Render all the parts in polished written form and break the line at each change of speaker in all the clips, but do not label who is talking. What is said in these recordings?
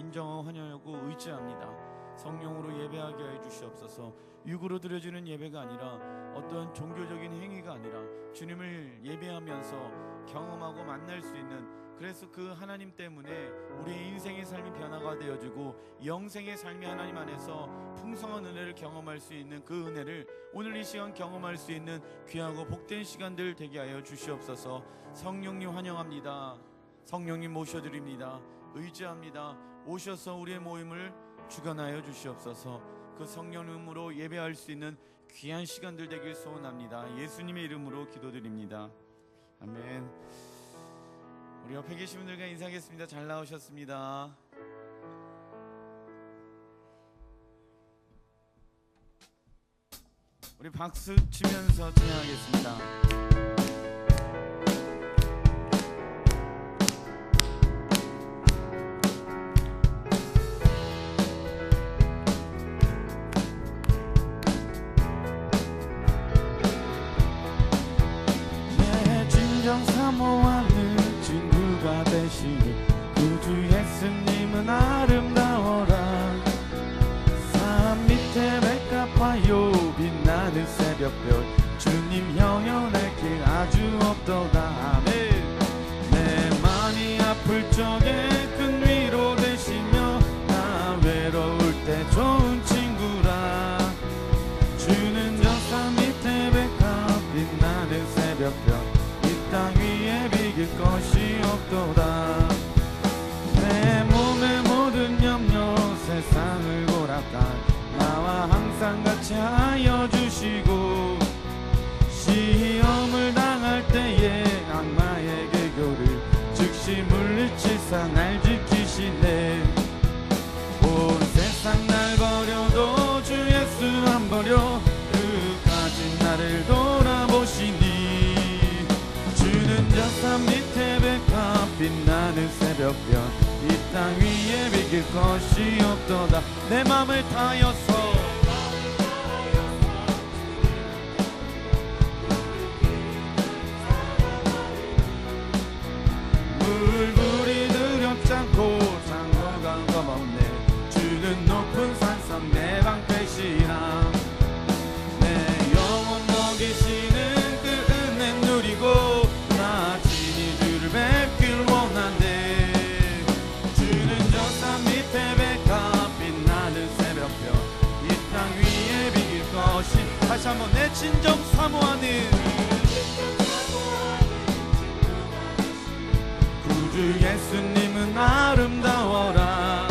인정하고 환영하고 의지합니다. 성령으로 예배하게 해 주시옵소서. 육으로 드려지는 예배가 아니라 어떤 종교적인 행위가 아니라 주님을 예배하면서 경험하고 만날 수 있는, 그래서 그 하나님 때문에 우리의 인생의 삶이 변화가 되어지고 영생의 삶이 하나님 안에서 풍성한 은혜를 경험할 수 있는 그 은혜를 오늘 이 시간 경험할 수 있는 귀하고 복된 시간들 되게 하여 주시옵소서. 성령님 환영합니다. 성령님 모셔드립니다. 의지합니다. 오셔서 우리의 모임을 주관하여 주시옵소서. 그 성령님으로 예배할 수 있는 귀한 시간들 되길 소원합니다. 예수님의 이름으로 기도드립니다. 아멘. 우리 옆에 계신 분들과 인사하겠습니다. 잘 나오셨습니다. 우리 박수 치면서 찬양하겠습니다. 사모하는 친구가 되시니 구주 예수님은 아름다워라. 산 밑에 백합화요 빛나는 새벽별 주님 영원할 길 아주 없도다. 아멘. 내 마음이 아플 적에 큰 위로 되시며 나 외로울 때 좋은 친구라. 주는 저 산 밑에 백합 빛나는 새벽별 땅 위에 비길 것이 없도다. 내 몸의 모든 염려 세상을 돌아가 나와 항상 같이 하여 주시고 시험을 당할 때에 악마의 계교를 즉시 물리치사 날 지키시네. 온 세상 날 버려도 주 예수 안 버려 끝까지 나를 돌아보시니 저 산 밑에 백합 빛나는 새벽별 이 땅 위에 비길 것이 없도다. 내 맘을 다여서 물불이 두렵지 않고 장거간 겁 없네. 주는 높은 산성 내 방패시라. 내 영혼 먹이시는 그 은혜 누리고 뵙길 원한대. 주는 저 산 밑에 백합 빛나는 새벽별 이 땅 위에 비길 것이. 다시 한번 내 친정 사모하는 구주 예수님은 아름다워라.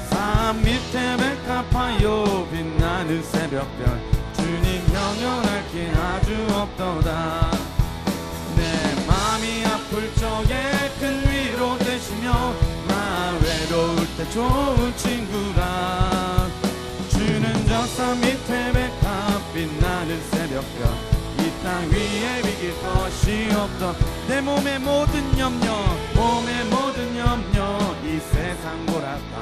산 밑에 백합하여 빛나는 새벽별 주님 영원할 길 아주 없도다. 마음이 아플 적에 큰 위로 되시며 나 외로울 때 좋은 친구라. 주는 저 산 밑에 백합 빛나는 새벽별 이 땅 위에 비길 것이 없던. 내 몸의 모든 염려 이 세상 고락한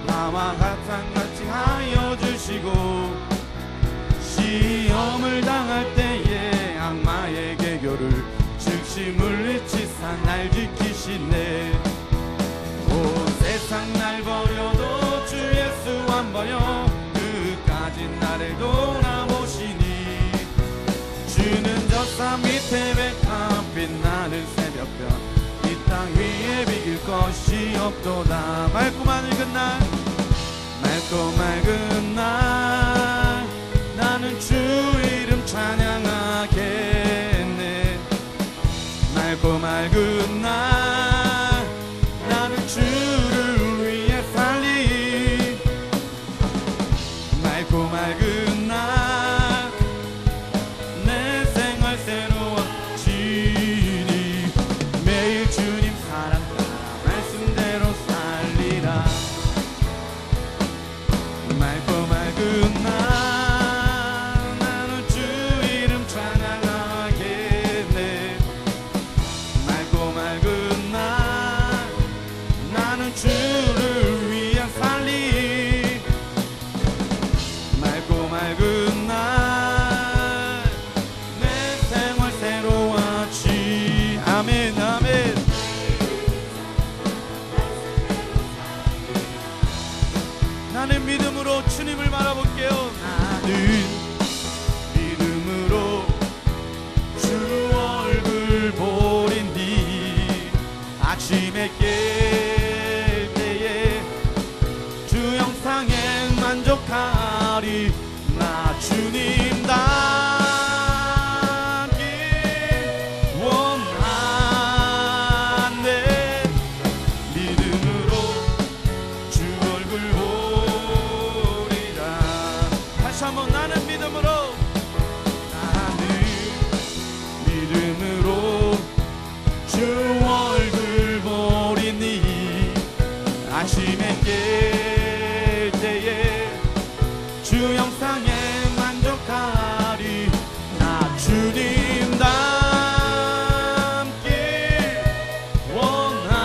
나와 항상 같이 하여 주시고 시험을 당할 때에 악마의 계교를 즉시 물리치사 날 지키시네. 온 세상 날 버려도 주 예수 안 버려 끝까지 나를 돌아보시니 주는 저 산 밑에 백합 빛나는 새벽별 이 땅 위에 비길 것이 없도다. 맑고 맑은 날 맑고 맑은 날 나는 주 이름 찬양하겠네. 맑고 맑은 날 나는 주를 위해 살리. 맑고 맑은 날 내 생활 새로워지니 매일 주님 사랑 따라 말씀대로 살리라. 바라볼게요. 나는 믿음으로 주 얼굴 보리니 아침에 깰 때에 주 형상에 만족하리. 나 주님 닮기 원하네. 믿음으로 주 얼굴 보리라. 다시 한번 나는 믿음으로 주 얼굴 보리니 아침에 깰 때에 주 형상에 만족하리. 나 주님 닮길 원하네.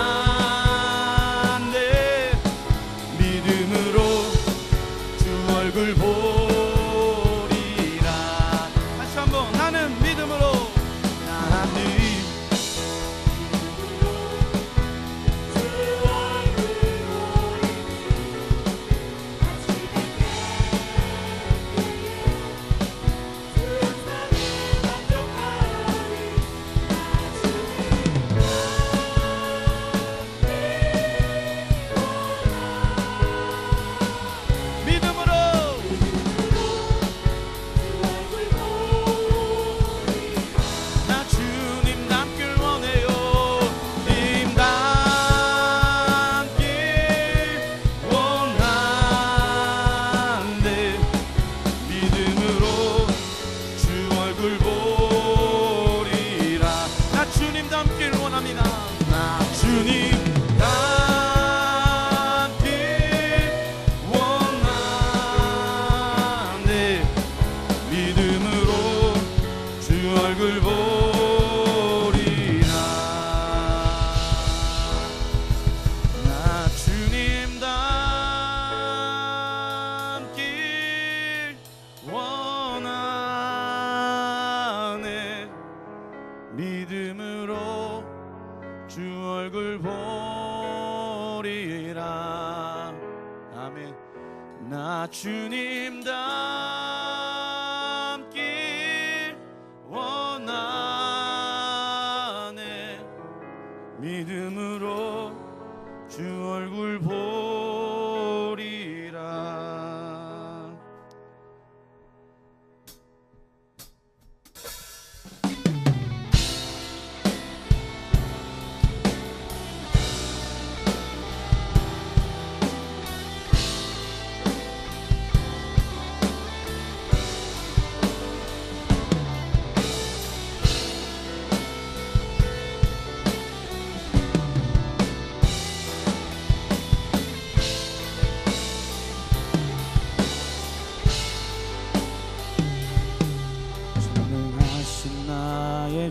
믿음으로 주 얼굴 보리라. 다시 한번 나는 믿음으로 믿음으로 주 얼굴 보리라. 아멘. 나 주님 닮길 원하네. 믿음으로 주 얼굴 보리라.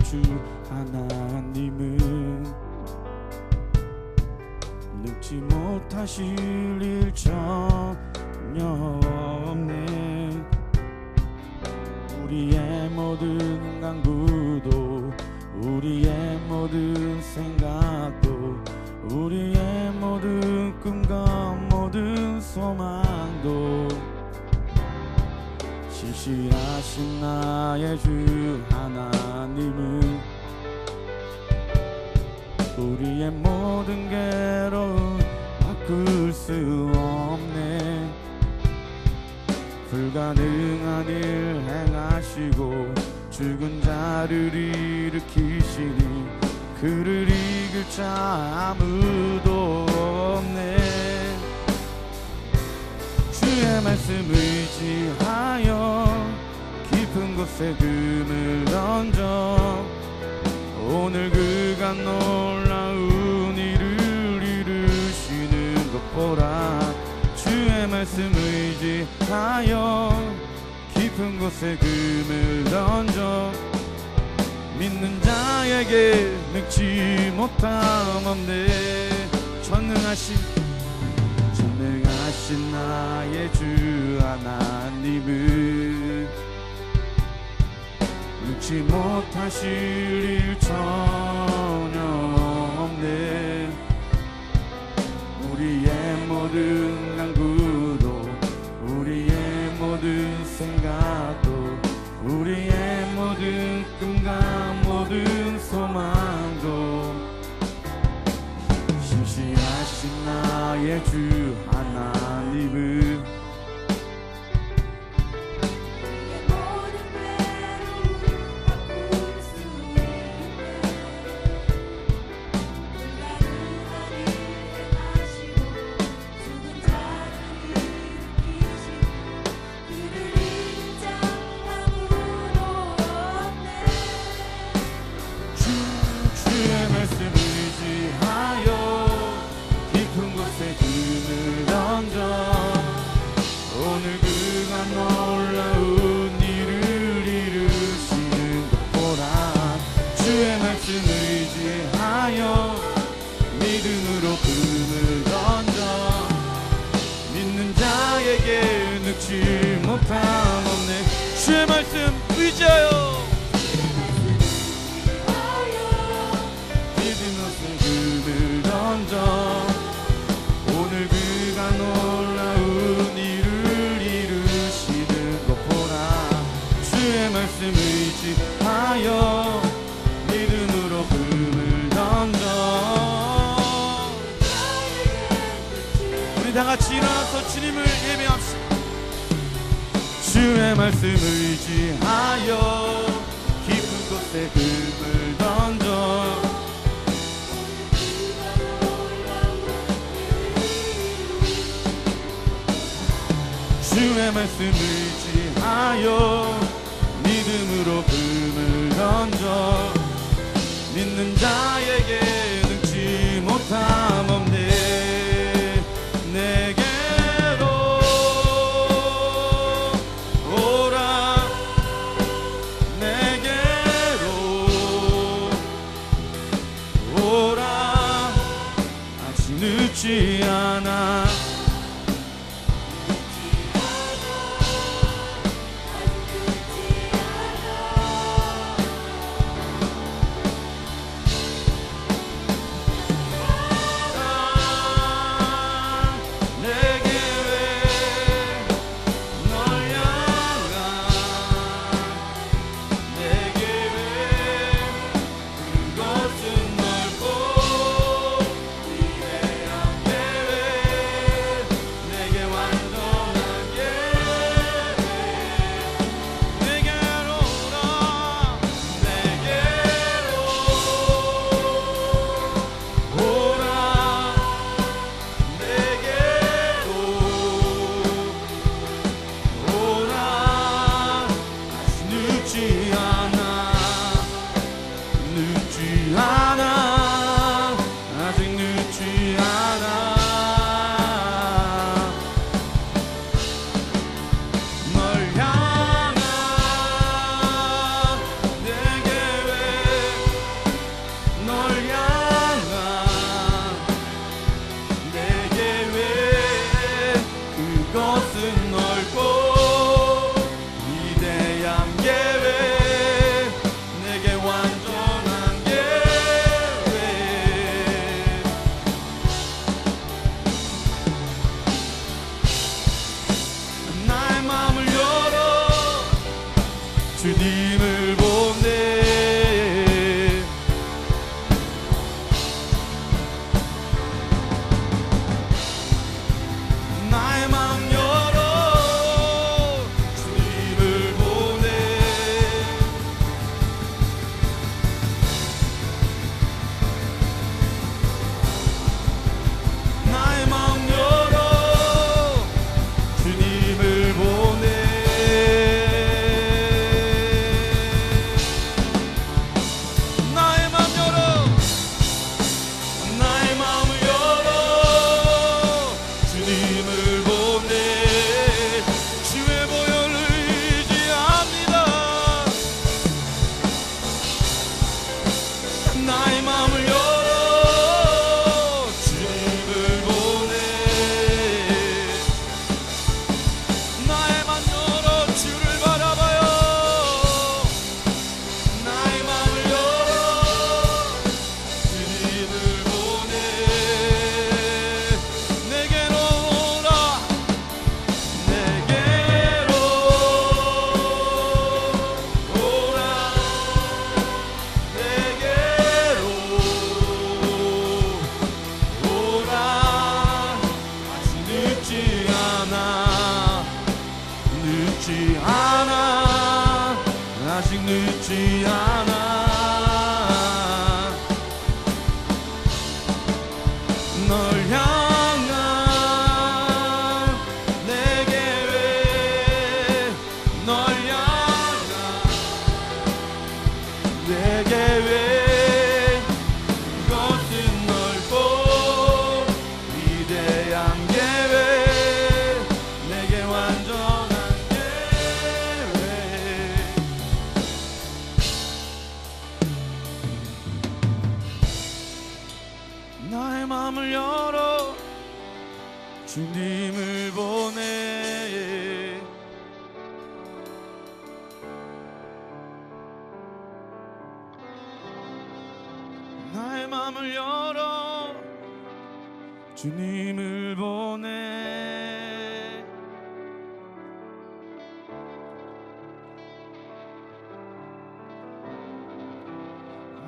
주 하나님은 늙지 못하실 일 전혀 없네. 우리의 모든 간구도 우리의 모든 생각도 우리의 모든 꿈과 모든 소망도 신실하신 나의 주 하나님은 우리의 모든 괴로움 바꿀 수 없네. 불가능한 일 행하시고 죽은 자를 일으키시니 그를 이길 자 아무도 없네. 주의 말씀 의지하여 깊은 곳에 금을 던져 오늘 그가 놀라운 일을 이루시는 것 보라. 주의 말씀 의지하여 깊은 곳에 금을 던져 믿는 자에게 늙지 못함 없네. 전능하신 나의 주 하나님은 늙지 못하실 일 전혀 없네. 우리의 모든 간구도 우리의 나의 주 하나님을 주의 말씀 의지하여 믿음 없는 금을 던져 오늘 그가 놀라운 일을 이루시는 것 보라. 주의 말씀 의지하여 믿음으로 금을 던져. 우리 다같이 일어나서 주님을 예배합시다. 주의 말씀 의지하여 깊은 곳에 금을 던져 주의 말씀 의지하여 믿음으로 금을 던져 믿는 자에게 능치 못함 없네. 늦지 않아 주님을 보내 나의 마음 열어 주님을 보내 나의 마음 열어 주님을 보내 늦지 않아. 널 향한 내 계획, 널 향한 내 계획, 그것은 넓고 위대한 계획, 내게 완전한 계획. 나의 마음을 열어 주님을 보내. 나의 마음을 열어 주님을 보내.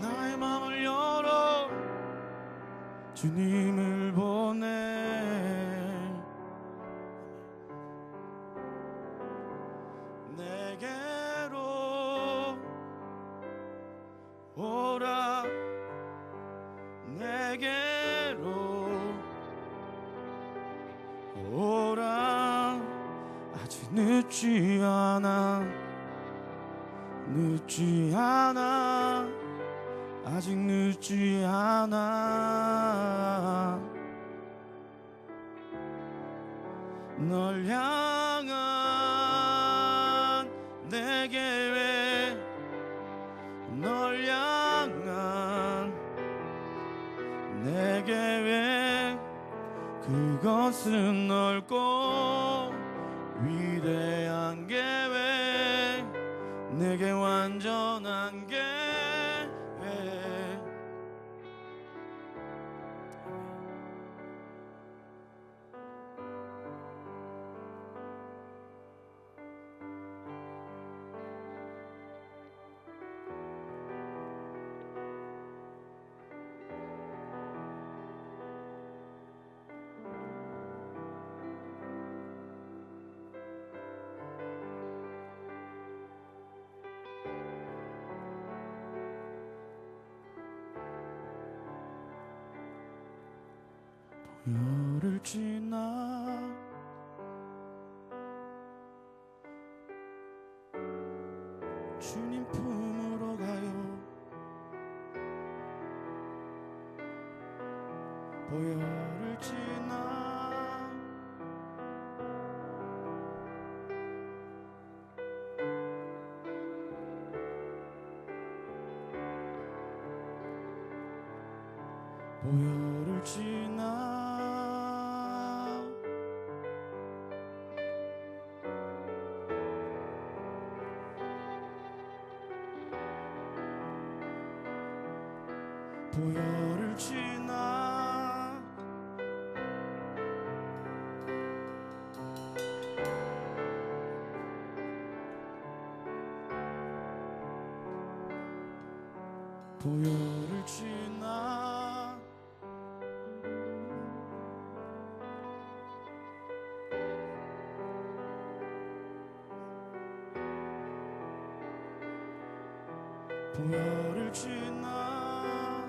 나의 마음을 열어 주님을 보내. 내게로 오라, 내게로 오라. 아직 늦지 않아, 늦지 않아, 아직 늦지 않아. 널 향한 내 계획, 널 향한 내 계획, 그것은 넓고 위대한 계획, 내게 완전한 계획. 열흘 지나 주님 품으로 가요. 보혈을 지나 보혈을 지나 보혈을 지나 보혈을 지나 보혈을 지나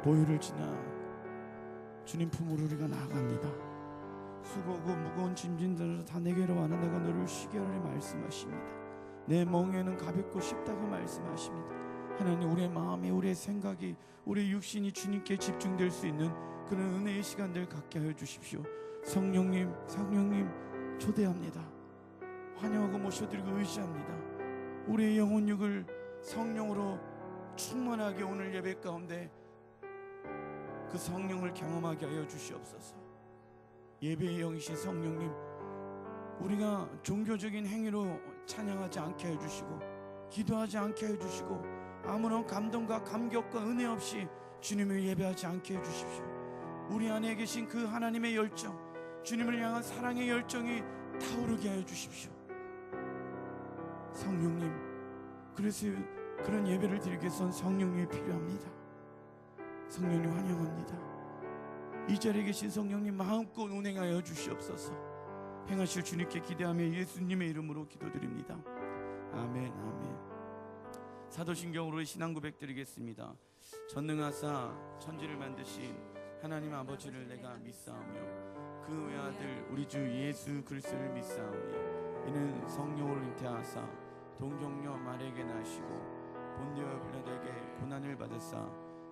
보혈을 지나 주님 품으로 우리가 나아갑니다. 수고고 무거운 짐진들을 다 내게로 와라, 내가 너를 쉬게 하리라 말씀하십니다. 내 멍에는 가볍고 쉽다고 말씀하십니다. 하나님, 우리의 마음이, 우리의 생각이, 우리의 육신이 주님께 집중될 수 있는 그런 은혜의 시간들 갖게 하여 주십시오. 성령님 초대합니다. 환영하고 모셔드리고 의지합니다. 우리의 영혼육을 성령으로 충만하게 오늘 예배 가운데 그 성령을 경험하게 하여 주시옵소서. 예배의 영이신 성령님, 우리가 종교적인 행위로 찬양하지 않게 해주시고 기도하지 않게 해주시고 아무런 감동과 감격과 은혜 없이 주님을 예배하지 않게 해주십시오. 우리 안에 계신 그 하나님의 열정, 주님을 향한 사랑의 열정이 타오르게 하여 주십시오. 성령님, 그래서 그런 예배를 드리기 위해선 성령님이 필요합니다. 성령님 환영합니다. 이 자리에 계신 성령님 마음껏 운행하여 주시옵소서. 행하실 주님께 기대하며 예수님의 이름으로 기도드립니다. 아멘. 아멘. 사도신경으로 신앙 고백 드리겠습니다. 전능하사 천지를 만드신 하나님 아버지를 내가 믿사오며 그 외아들 우리 주 예수 그리스도를 믿사오니 이는 성령으로 잉태하사 동정녀 마리아에게 나시고 본디오 빌라도에게 고난을 받으사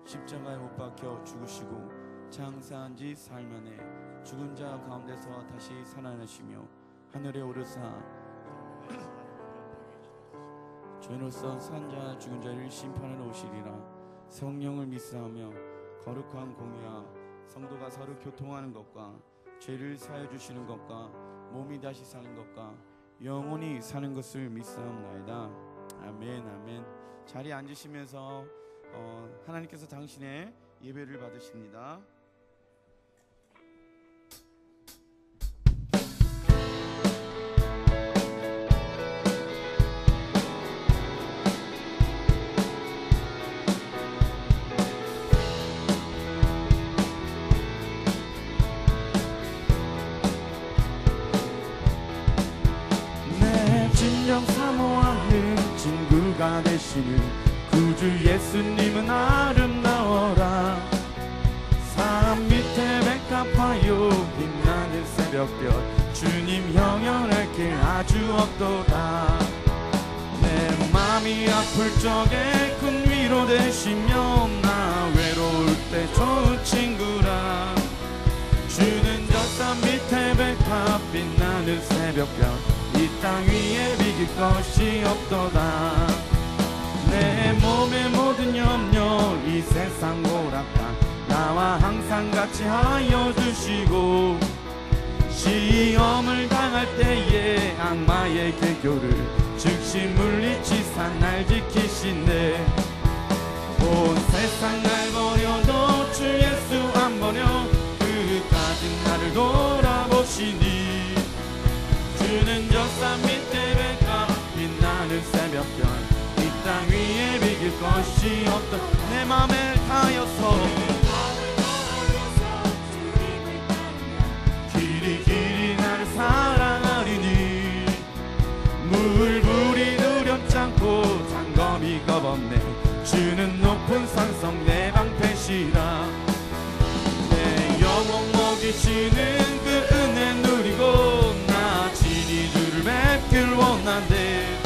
십자가에 못 박혀 죽으시고 장사한 지 사흘 만에 죽은 자 가운데서 다시 살아나시며 하늘에 오르사 죄로서 산 자 죽은 자를 심판하러 오시리라. 성령을 믿사하며 거룩한 공의와 성도가 서로 교통하는 것과 죄를 사하여 주시는 것과 몸이 다시 사는 것과 영원히 사는 것을 믿사옵나이다. 아멘. 아멘. 자리에 앉으시면서 하나님께서 당신의 예배를 받으십니다. 진정 사모하는 친구가 되시는 구주 예수님은 아름다워라. 산 밑에 백합화요 빛나는 새벽별 주님 영원할 게 아주 없도다. 내 맘이 아플 적에 큰 위로 되시며 나 외로울 때 좋은 친구라. 주는 저 산 밑에 백합 빛나는 새벽별 이 땅 위에 비길 것이 없도다. 내 몸의 모든 염려 이 세상 고락한 나와 항상 같이 하여 주시고 시험을 당할 때에 악마의 개교를 즉시 물리치사 날 지키시네. 온 세상 날 버려도 주 예수 안 버려 끝까지 나를 돌아보시니 주는 저 산 밑에 백합 빛나는 새벽별 이 땅 위에 비길 것이 없다. 내 맘을 다하여서 길이 길이 나를 사랑하리니 물불이 두렵지 않고 장검이 겁없네. 주는 높은 산성 내 방패시라. 내 영혼 먹이시는 그 은혜 누리고 주를 뵙길 원한대.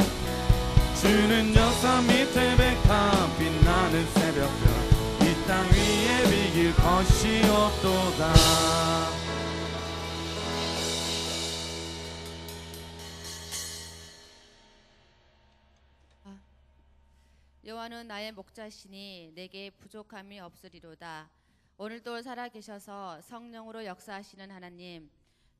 주는 저 산 밑에 백합 빛나는 새벽별 이 땅 위에 비길 것이 없도다.
여호와는 나의 목자시니 내게 부족함이 없으리로다. 오늘도 살아계셔서 성령으로 역사하시는 하나님,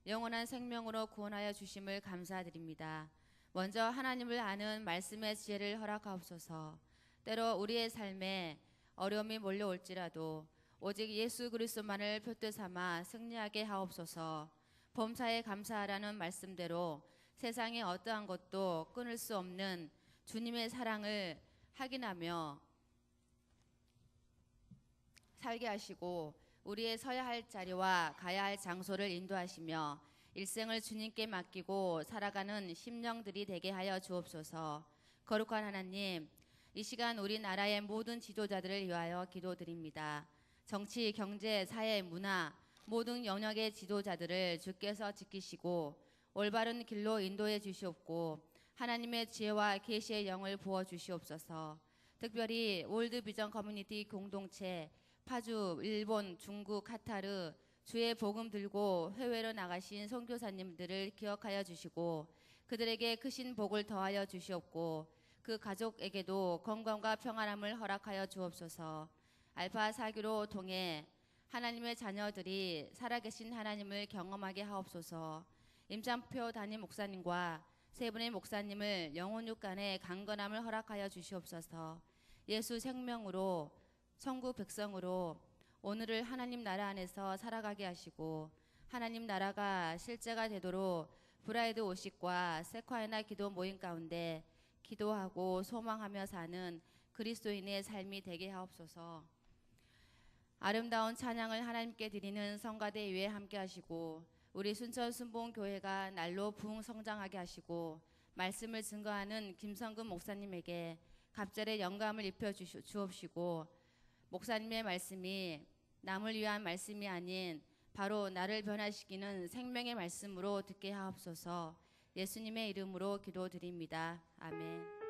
영원한 생명으로 구원하여 주심을 감사드립니다. 먼저 하나님을 아는 말씀의 지혜를 허락하옵소서. 때로 우리의 삶에 어려움이 몰려올지라도 오직 예수 그리스도만을 표대 삼아 승리하게 하옵소서. 범사에 감사하라는 말씀대로 세상의 어떠한 것도 끊을 수 없는 주님의 사랑을 확인하며 살게 하시고 우리의 서야 할 자리와 가야 할 장소를 인도하시며 일생을 주님께 맡기고 살아가는 심령들이 되게 하여 주옵소서. 거룩한 하나님, 이 시간 우리나라의 모든 지도자들을 위하여 기도드립니다. 정치, 경제, 사회, 문화 모든 영역의 지도자들을 주께서 지키시고 올바른 길로 인도해 주시옵고 하나님의 지혜와 계시의 영을 부어 주시옵소서. 특별히 월드 비전 커뮤니티 공동체 파주, 일본, 중국, 카타르 주의 복음 들고 해외로 나가신 선교사님들을 기억하여 주시고 그들에게 크신 복을 더하여 주시옵고 그 가족에게도 건강과 평안함을 허락하여 주옵소서. 알파 사교로 통해 하나님의 자녀들이 살아계신 하나님을 경험하게 하옵소서. 임찬표 담임 목사님과 세 분의 목사님을 영혼 육간에 강건함을 허락하여 주시옵소서. 예수 생명으로 천국 백성으로 오늘을 하나님 나라 안에서 살아가게 하시고 하나님 나라가 실제가 되도록 브라이드 오십과 세콰이나 기도 모임 가운데 기도하고 소망하며 사는 그리스도인의 삶이 되게 하옵소서. 아름다운 찬양을 하나님께 드리는 성가대 위에 함께 하시고 우리 순천 순복음교회가 날로 부흥 성장하게 하시고 말씀을 증거하는 김성근 목사님에게 갑절의 영감을 입혀 주옵시고 목사님의 말씀이 남을 위한 말씀이 아닌 바로 나를 변화시키는 생명의 말씀으로 듣게 하옵소서. 예수님의 이름으로 기도드립니다. 아멘.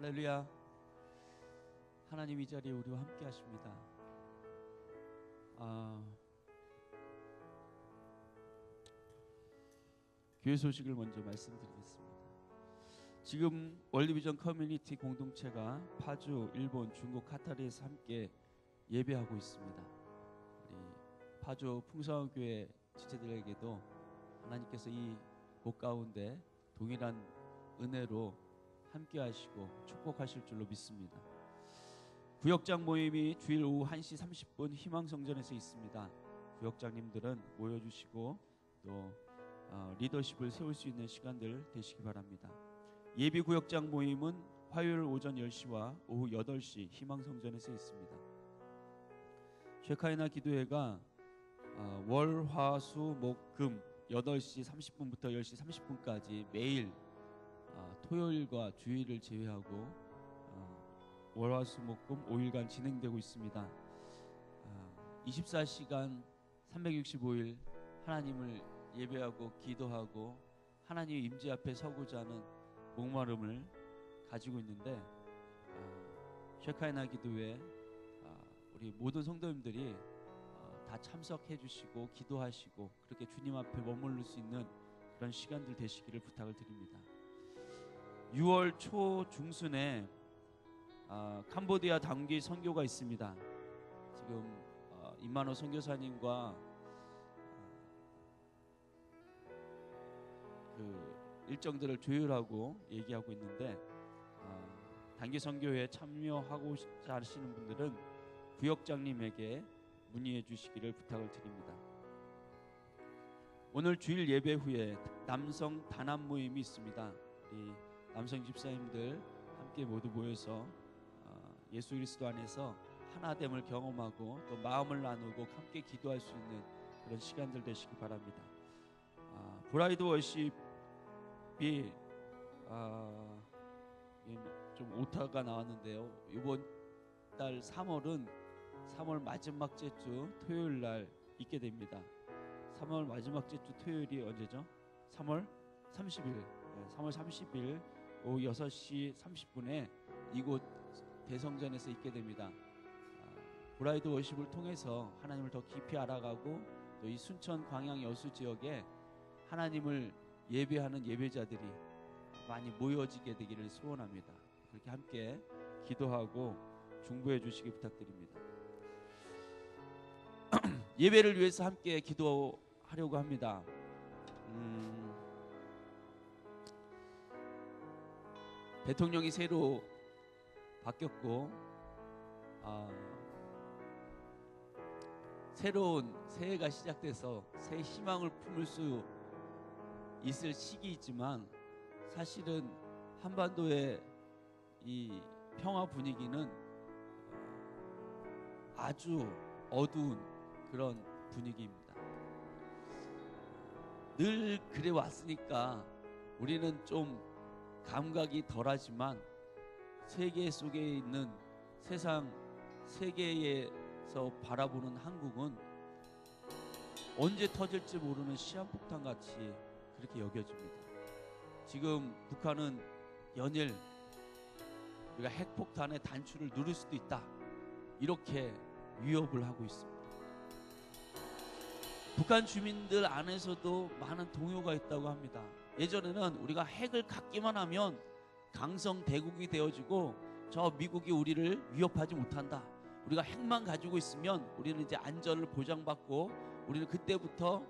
할렐루야. 하나님 이 자리에 우리와 함께 하십니다. 교회 소식을 먼저 말씀드리겠습니다. 지금 월드비전 커뮤니티 공동체가 파주, 일본, 중국, 카타르에서 함께 예배하고 있습니다. 우리 파주 풍성교회 지체들에게도 하나님께서 이 곳 가운데 동일한 은혜로 함께 하시고 축복하실 줄로 믿습니다. 구역장 모임이 주일 오후 1시 30분 희망성전에서 있습니다. 구역장님들은 모여주시고 또 리더십을 세울 수 있는 시간들 되시기 바랍니다. 예비 구역장 모임은 화요일 오전 10시와 오후 8시 희망성전에서 있습니다. 쉐카이나 기도회가 월, 화, 수, 목, 금 8시 30분부터 10시 30분까지 매일 토요일과 주일을 제외하고 월화수목금 5일간 진행되고 있습니다. 24시간 365일 하나님을 예배하고 기도하고 하나님의 임재 앞에 서고자 하는 목마름을 가지고 있는데 쉐카이나 기도회 우리 모든 성도님들이 다 참석해 주시고 기도하시고 그렇게 주님 앞에 머무를 수 있는 그런 시간들 되시기를 부탁을 드립니다. 6월 초 중순에 캄보디아 단기 선교가 있습니다. 지금 임만호 선교사님과 그 일정들을 조율하고 얘기하고 있는데 단기 선교회에 참여하고 하시는 분들은 구역장님에게 문의해 주시기를 부탁을 드립니다. 오늘 주일 예배 후에 남성 단합 모임이 있습니다. 우리 남성 집사님들 함께 모두 모여서 예수 그리스도 안에서 하나됨을 경험하고 또 마음을 나누고 함께 기도할 수 있는 그런 시간들 되시기 바랍니다. 브라이드 워십이 좀 오타가 나왔는데요. 이번 달 3월 마지막 주 토요일 날 있게 됩니다. 3월 마지막 주 토요일이 언제죠? 3월 30일. 네, 3월 30일 오후 6시 30분에 이곳 대성전에서 있게 됩니다. 브라이드 워십을 통해서 하나님을 더 깊이 알아가고 또 이 순천 광양 여수 지역에 하나님을 예배하는 예배자들이 많이 모여지게 되기를 소원합니다. 그렇게 함께 기도하고 중보해 주시기 부탁드립니다. 예배를 위해서 함께 기도하려고 합니다. 대통령이 새로 바뀌었고 새로운 새해가 시작돼서 새 희망을 품을 수 있을 시기이지만 사실은 한반도의 이 평화 분위기는 아주 어두운 그런 분위기입니다. 늘 그래 왔으니까 우리는 좀 감각이 덜하지만 세계 속에 있는 세계에서 바라보는 한국은 언제 터질지 모르는 시한폭탄 같이 그렇게 여겨집니다. 지금 북한은 연일 우리가 핵폭탄의 단추를 누를 수도 있다 이렇게 위협을 하고 있습니다. 북한 주민들 안에서도 많은 동요가 있다고 합니다. 예전에는 우리가 핵을 갖기만 하면 강성 대국이 되어지고 저 미국이 우리를 위협하지 못한다. 우리가 핵만 가지고 있으면 우리는 이제 안전을 보장받고 우리는 그때부터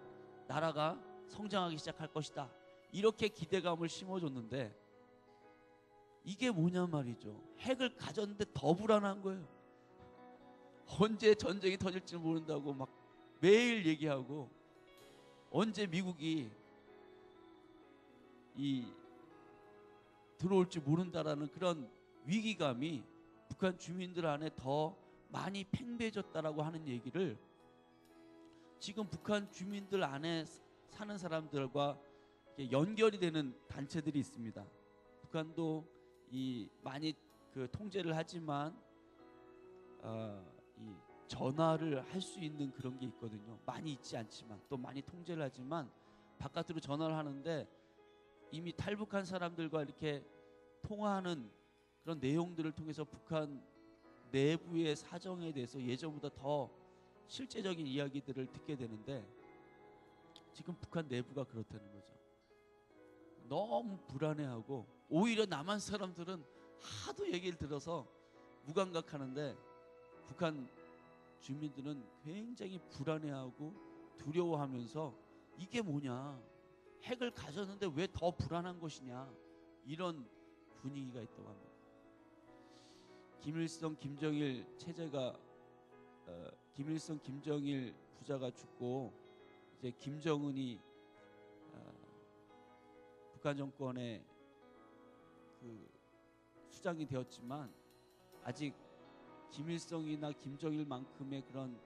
나라가 성장하기 시작할 것이다. 이렇게 기대감을 심어줬는데 이게 뭐냐 말이죠. 핵을 가졌는데 더 불안한 거예요. 언제 전쟁이 터질지 모른다고 막 매일 얘기하고 언제 미국이 들어올지 모른다라는 그런 위기감이 북한 주민들 안에 더 많이 팽배해졌다라고 하는 얘기를 지금 북한 주민들 안에 사는 사람들과 연결이 되는 단체들이 있습니다. 북한도 많이 통제를 하지만 이 전화를 할 수 있는 그런 게 있거든요. 많이 있지 않지만 또 많이 통제를 하지만 바깥으로 전화를 하는데 이미 탈북한 사람들과 이렇게 통화하는 그런 내용들을 통해서 북한 내부의 사정에 대해서 예전보다 더 실제적인 이야기들을 듣게 되는데 지금 북한 내부가 그렇다는 거죠. 너무 불안해하고 오히려 남한 사람들은 하도 얘기를 들어서 무감각하는데 북한 주민들은 굉장히 불안해하고 두려워하면서 이게 뭐냐, 핵을 가졌는데 왜 더 불안한 것이냐, 이런 분위기가 있다고 합니다. 김일성 김정일 체제가 김일성 김정일 부자가 죽고 이제 김정은이 북한 정권의 수장이 되었지만 아직 김일성이나 김정일만큼의 그런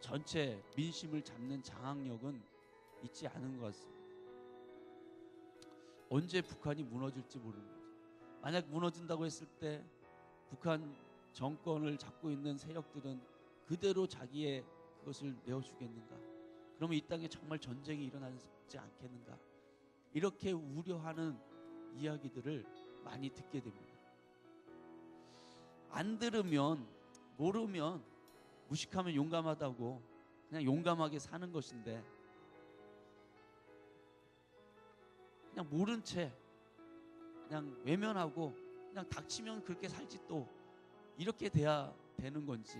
전체 민심을 잡는 장악력은 있지 않은 것 같습니다. 언제 북한이 무너질지 모르는 거죠. 만약 무너진다고 했을 때 북한 정권을 잡고 있는 세력들은 그대로 자기의 그것을 내어주겠는가? 그러면 이 땅에 정말 전쟁이 일어나지 않겠는가? 이렇게 우려하는 이야기들을 많이 듣게 됩니다. 안 들으면, 모르면, 무식하면 용감하다고 그냥 용감하게 사는 것인데 그냥 모른 채 그냥 외면하고 그냥 닥치면 그렇게 살지 또 이렇게 돼야 되는 건지,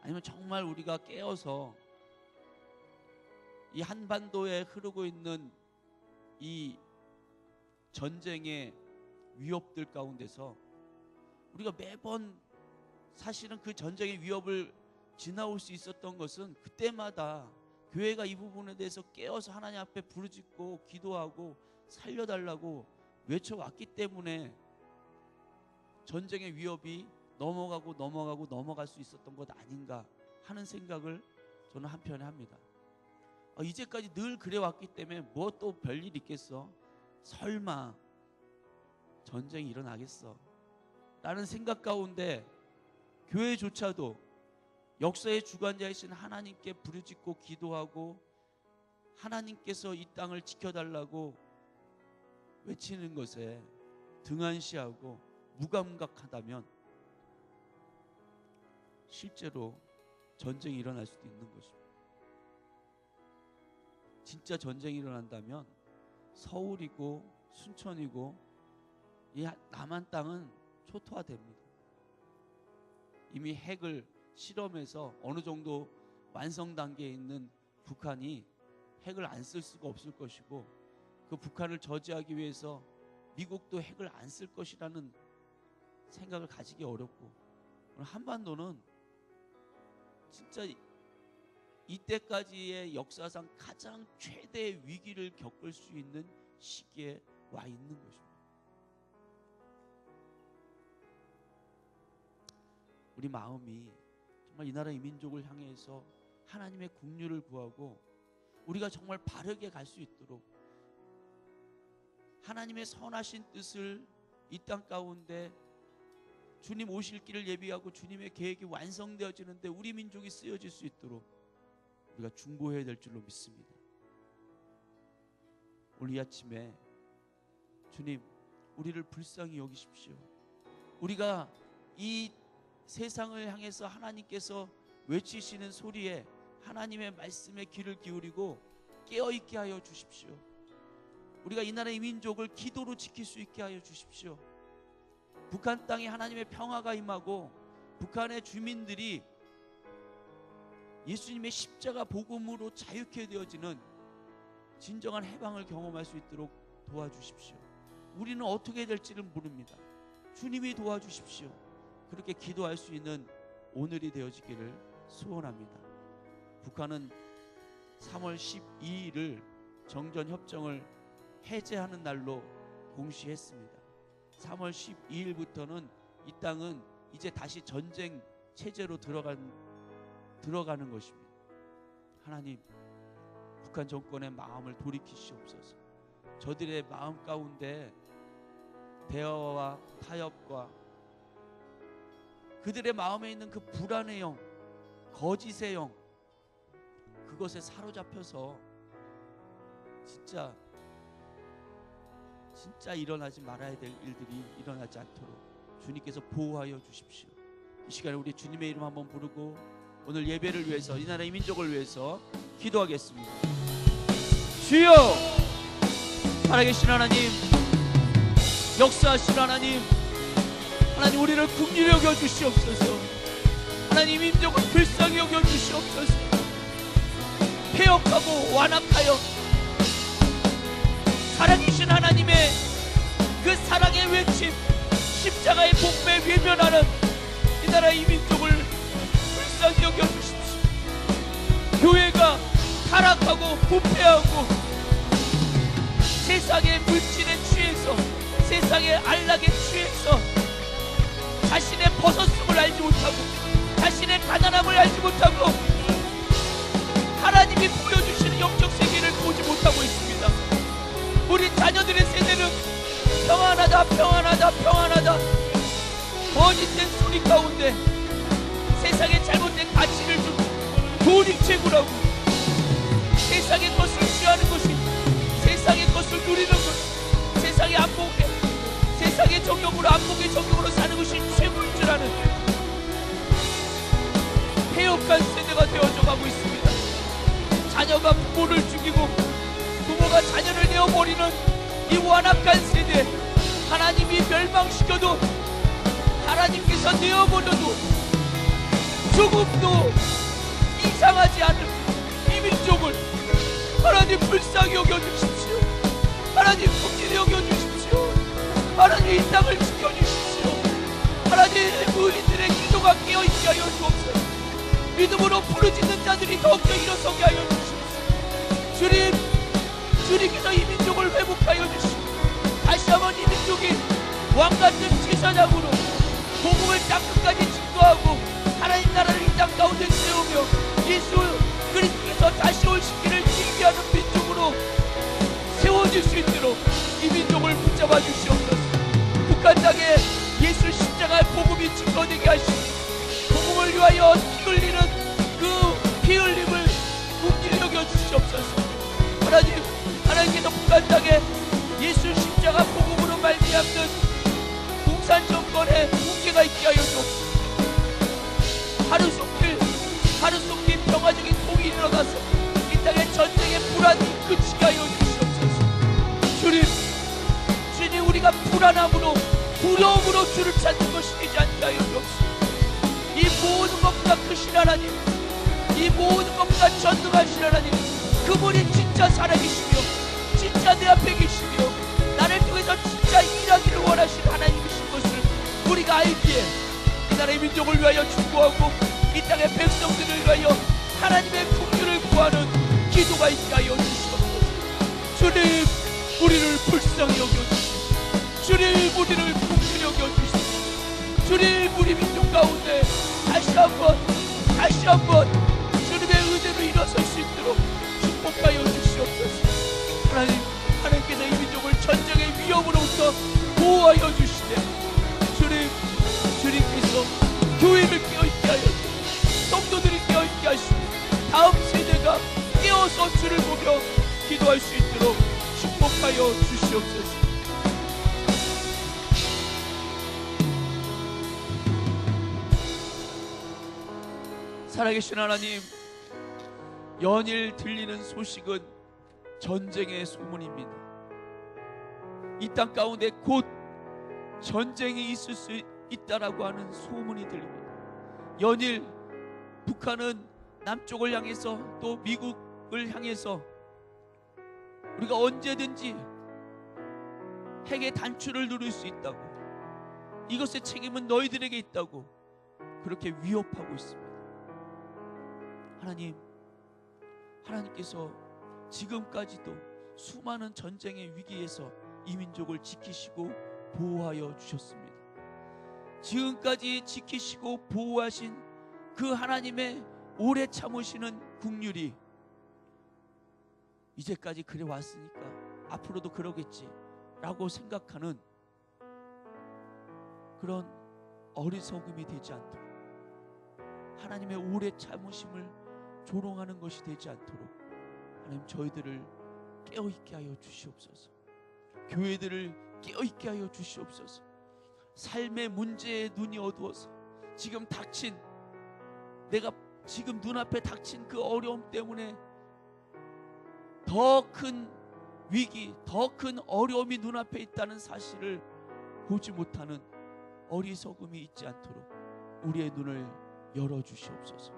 아니면 정말 우리가 깨어서 이 한반도에 흐르고 있는 이 전쟁의 위협들 가운데서 우리가 매번 사실은 그 전쟁의 위협을 지나올 수 있었던 것은 그때마다 교회가 이 부분에 대해서 깨어서 하나님 앞에 부르짖고 기도하고 살려달라고 외쳐왔기 때문에 전쟁의 위협이 넘어갈 수 있었던 것 아닌가 하는 생각을 저는 한편에 합니다. 이제까지 늘 그래왔기 때문에 뭐 또 별일 있겠어? 설마 전쟁이 일어나겠어? 라는 생각 가운데 교회조차도 역사의 주관자이신 하나님께 부르짖고 기도하고 하나님께서 이 땅을 지켜달라고 외치는 것에 등한시하고 무감각하다면 실제로 전쟁이 일어날 수도 있는 것입니다. 진짜 전쟁이 일어난다면 서울이고 순천이고 이 남한 땅은 초토화됩니다. 이미 핵을 실험해서 어느 정도 완성 단계에 있는 북한이 핵을 안 쓸 수가 없을 것이고, 그 북한을 저지하기 위해서 미국도 핵을 안 쓸 것이라는 생각을 가지기 어렵고, 한반도는 진짜 이때까지의 역사상 가장 최대의 위기를 겪을 수 있는 시기에 와 있는 것입니다. 우리 마음이 정말 이 나라 이 민족을 향해서 하나님의 긍휼을 구하고 우리가 정말 바르게 갈 수 있도록 하나님의 선하신 뜻을 이 땅 가운데 주님 오실 길을 예비하고 주님의 계획이 완성되어지는데 우리 민족이 쓰여질 수 있도록 우리가 중보해야 될 줄로 믿습니다. 오늘 이 아침에 주님, 우리를 불쌍히 여기십시오. 우리가 이 세상을 향해서 하나님께서 외치시는 소리에 하나님의 말씀에 귀를 기울이고 깨어있게 하여 주십시오. 우리가 이 나라의 민족을 기도로 지킬 수 있게 하여 주십시오. 북한 땅에 하나님의 평화가 임하고 북한의 주민들이 예수님의 십자가 복음으로 자유케 되어지는 진정한 해방을 경험할 수 있도록 도와주십시오. 우리는 어떻게 될지를 모릅니다. 주님이 도와주십시오. 그렇게 기도할 수 있는 오늘이 되어지기를 소원합니다. 북한은 3월 12일을 정전협정을 해제하는 날로 공시했습니다. 3월 12일부터는 이 땅은 이제 다시 전쟁 체제로 들어가는 것입니다. 하나님, 북한 정권의 마음을 돌이키시옵소서. 저들의 마음 가운데 대화와 타협과 그들의 마음에 있는 그 불안의 영, 거짓의 영, 그것에 사로잡혀서 진짜 일어나지 말아야 될 일들이 일어나지 않도록 주님께서 보호하여 주십시오. 이 시간에 우리 주님의 이름 한번 부르고 오늘 예배를 위해서, 이 나라의 민족을 위해서 기도하겠습니다. 주여, 살아계신 하나님, 역사하신 하나님, 하나님 우리를 긍휼히 여겨 주시옵소서. 하나님 민족을 불쌍히 여겨 주시옵소서. 폐역하고 완악하여 살아계신 하나님의 그 사랑의 외침, 십자가의 복음에 외면하는 이 나라의 민족을 불쌍히 여겨 주십시오. 교회가 타락하고 부패하고 세상의 물질에 취해서, 세상의 안락에 취해서 자신의 벗었음을 알지 못하고 자신의 가난함을 알지 못하고 하나님이 보여주시는 영적 세계를 보지 못하고 있습니다. 우리 자녀들의 세대는 평안하다 평안하다 평안하다 거짓된 소리 가운데 세상에 잘못된 가치를 주고 돈이 최고라고 세상의 것을 취하는 것이, 세상의 것을 누리는 것, 세상의 안목에, 세상의 정욕으로, 안목의 정욕으로 사는 것이 최고인 줄 아는 폐역한 세대가 되어져 가고 있습니다. 자녀가 부모를 죽이고 부모가 자녀를 내어버리는 이 완악한 세대, 하나님이 멸망시켜도 하나님께서 내어버려도 조금도 이상하지 않은 이 민족을 하나님 불쌍히 여겨주십시오. 하나님 긍휼히 여겨주십시오. 하나님 이 땅을 지켜주십시오. 하나님 의인들의 기도가 깨어있게 하여 주옵소서. 믿음으로 부르짖는 자들이 더욱더 일어서게 하여 주십시오. 주님, 주님께서 이 민족을 회복하여 주시고 다시 한번 이 민족이 왕같은 제사장으로 복음을 땅끝까지 증거하고 하나님 나라를 이 땅 가운데 세우며 예수 그리스도께서 다시 오시기를 기대하는 민족으로 세워질 수 있도록 이 민족을 붙잡아 주시옵소서. 북한 땅에 예수 십자가의 복음이 증거되게 하시고 복음을 위하여 피 흘리는 그 피 흘림을 긍휼히 여겨 주시옵소서. 하나님께서 북한 땅에 예수 십자가 복음으로 말미암는 공산 정권의 문제가 있게 하여 주옵소서. 하루속히 평화적인 통이 일어나서 이 땅의 전쟁의 불안이 그치게 하여 주시옵소서. 주님 우리가 불안함으로 두려움으로 주를 찾는 것이 되지 않게 하여 주옵소서. 이 모든 것보다 크신 하나님, 이 모든 것보다 전능하신 하나님, 그분이 진짜 살아계시며 진짜 내 앞에 계시며 나를 통해서 진짜 일하기를 원하신 하나님이신 것을 우리가 알기에 이 나라의 민족을 위하여 축복하고 이 땅의 백성들을 위하여 하나님의 긍휼을 구하는 기도가 있게 하여 주시옵소서. 주님 우리를 불쌍히 여겨주시고 주님 우리를 긍휼히 여겨주시고 주님 우리 민족 가운데 다시 한번 주님의 은혜로 일어설 수 있도록 축복하여 주시옵소서. 하나님께서 이 민족을 전쟁의 위협으로부터 보호하여 주시되 주님께서 교회를 깨어있게 하여 성도들이 깨어있게 하시고 다음 세대가 깨어서 주를 보며 기도할 수 있도록 축복하여 주시옵소서. 살아계신 하나님, 연일 들리는 소식은 전쟁의 소문입니다. 이 땅 가운데 곧 전쟁이 있을 수 있다라고 하는 소문이 들립니다. 연일 북한은 남쪽을 향해서 또 미국을 향해서 우리가 언제든지 핵의 단추를 누릴 수 있다고, 이것의 책임은 너희들에게 있다고 그렇게 위협하고 있습니다. 하나님께서 지금까지도 수많은 전쟁의 위기에서 이 민족을 지키시고 보호하여 주셨습니다. 지금까지 지키시고 보호하신 그 하나님의 오래 참으시는 국률이 이제까지 그래 왔으니까 앞으로도 그러겠지 라고 생각하는 그런 어리석음이 되지 않도록, 하나님의 오래 참으심을 조롱하는 것이 되지 않도록 하나님 저희들을 깨어있게 하여 주시옵소서. 교회들을 깨어있게 하여 주시옵소서. 삶의 문제에 눈이 어두워서 지금 닥친, 내가 지금 눈앞에 닥친 그 어려움 때문에 더 큰 위기, 더 큰 어려움이 눈앞에 있다는 사실을 보지 못하는 어리석음이 있지 않도록 우리의 눈을 열어주시옵소서.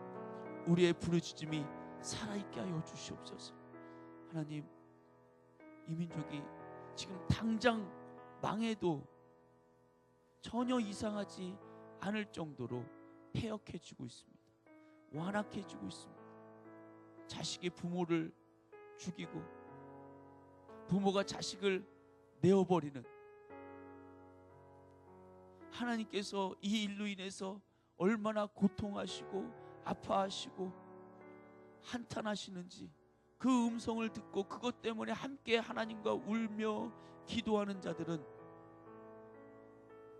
우리의 부르짖음이 살아있게 하여 주시옵소서. 하나님, 이 민족이 지금 당장 망해도 전혀 이상하지 않을 정도로 폐역해지고 있습니다. 완악해지고 있습니다. 자식이 부모를 죽이고 부모가 자식을 내어버리는, 하나님께서 이 일로 인해서 얼마나 고통하시고 아파하시고 한탄하시는지 그 음성을 듣고 그것 때문에 함께 하나님과 울며 기도하는 자들은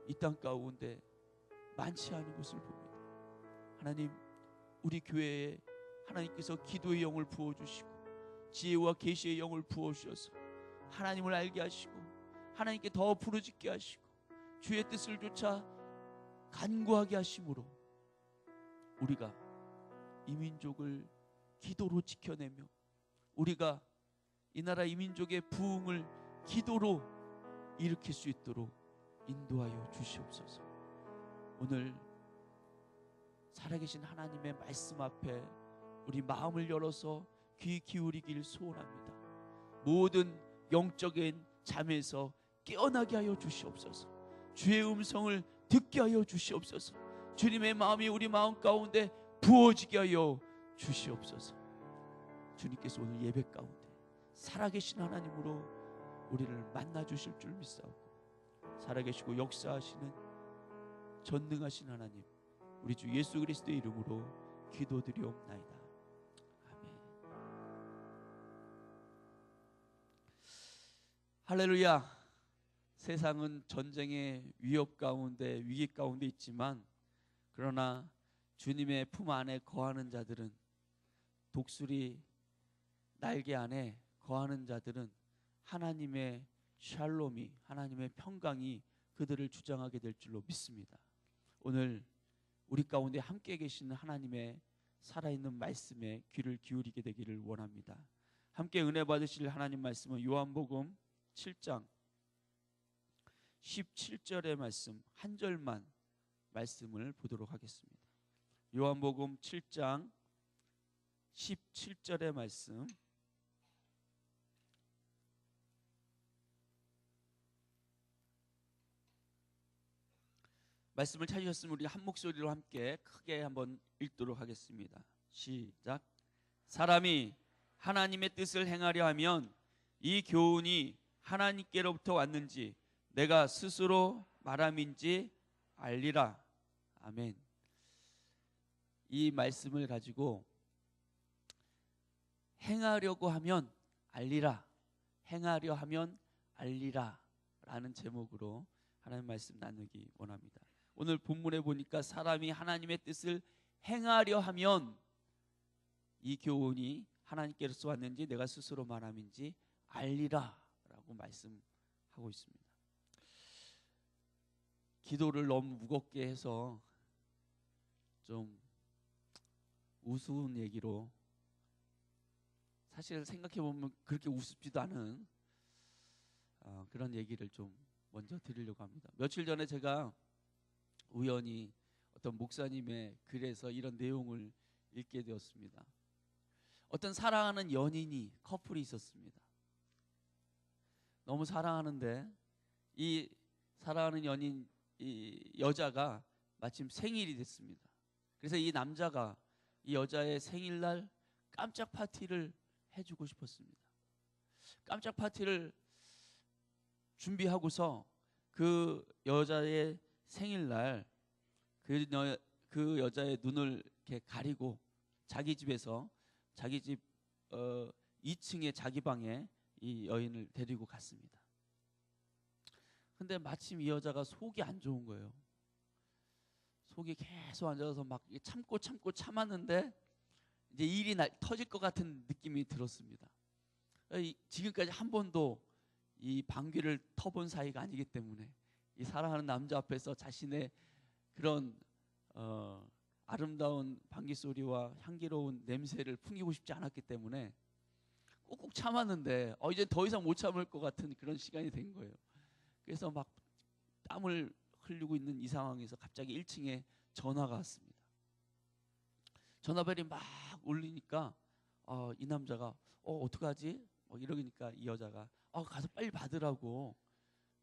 이 땅 가운데 많지 않은 것을 봅니다. 하나님, 우리 교회에 하나님께서 기도의 영을 부어주시고 지혜와 계시의 영을 부어주셔서 하나님을 알게 하시고 하나님께 더 부르짖게 하시고 주의 뜻을 쫓아 간구하게 하심으로 우리가 이 민족을 기도로 지켜내며 우리가 이 나라 이 민족의 부흥을 기도로 일으킬 수 있도록 인도하여 주시옵소서. 오늘 살아계신 하나님의 말씀 앞에 우리 마음을 열어서 귀 기울이길 소원합니다. 모든 영적인 잠에서 깨어나게 하여 주시옵소서. 주의 음성을 듣게 하여 주시옵소서. 주님의 마음이 우리 마음 가운데 부어지게 하여 주시옵소서. 주님께서 오늘 예배 가운데 살아계신 하나님으로 우리를 만나 주실 줄 믿사오고, 살아계시고 역사하시는 전능하신 하나님, 우리 주 예수 그리스도의 이름으로 기도드리옵나이다. 아멘. 할렐루야. 세상은 전쟁의 위협 가운데, 위기 가운데 있지만, 그러나 주님의 품 안에 거하는 자들은, 독수리 날개 안에 거하는 자들은 하나님의 샬롬이, 하나님의 평강이 그들을 주장하게 될 줄로 믿습니다. 오늘 우리 가운데 함께 계시는 하나님의 살아있는 말씀에 귀를 기울이게 되기를 원합니다. 함께 은혜 받으실 하나님 말씀은 요한복음 7장 17절의 말씀 한 절만 말씀을 보도록 하겠습니다. 요한복음 7장 17절의 말씀, 말씀을 찾으셨으면 우리 한 목소리로 함께 크게 한번 읽도록 하겠습니다. 시작. 사람이 하나님의 뜻을 행하려 하면 이 교훈이 하나님께로부터 왔는지 내가 스스로 말함인지 알리라. 아멘. 이 말씀을 가지고 행하려고 하면 알리라, 행하려 하면 알리라 라는 제목으로 하나님 말씀 나누기 원합니다. 오늘 본문에 보니까 사람이 하나님의 뜻을 행하려 하면 이 교훈이 하나님께로서 왔는지 내가 스스로 말함인지 알리라 라고 말씀하고 있습니다. 기도를 너무 무겁게 해서 좀 우스운 얘기로, 사실 생각해보면 그렇게 우습지도 않은 그런 얘기를 좀 먼저 드리려고 합니다. 며칠 전에 제가 우연히 어떤 목사님의 글에서 이런 내용을 읽게 되었습니다. 어떤 사랑하는 연인이 커플이 있었습니다. 너무 사랑하는데 이 사랑하는 연인 이 여자가 마침 생일이 됐습니다. 그래서 이 남자가 이 여자의 생일날 깜짝 파티를 해주고 싶었습니다. 깜짝 파티를 준비하고서 그 여자의 생일날 그 여자의 눈을 이렇게 가리고 자기 집에서 자기 집 2층의 자기 방에 이 여인을 데리고 갔습니다. 근데 마침 이 여자가 속이 안 좋은 거예요. 속이 계속 안 좋아서 막 참고 참았는데 이제 일이 터질 것 같은 느낌이 들었습니다. 지금까지 한 번도 이 방귀를 터본 사이가 아니기 때문에 이 사랑하는 남자 앞에서 자신의 그런 아름다운 방귀 소리와 향기로운 냄새를 풍기고 싶지 않았기 때문에 꾹꾹 참았는데 이제 더 이상 못 참을 것 같은 그런 시간이 된 거예요. 그래서 막 땀을 흘리고 있는 이 상황에서 갑자기 1층에 전화가 왔습니다. 전화벨이 막 울리니까 이 남자가 어떡하지? 이러니까 이 여자가 가서 빨리 받으라고,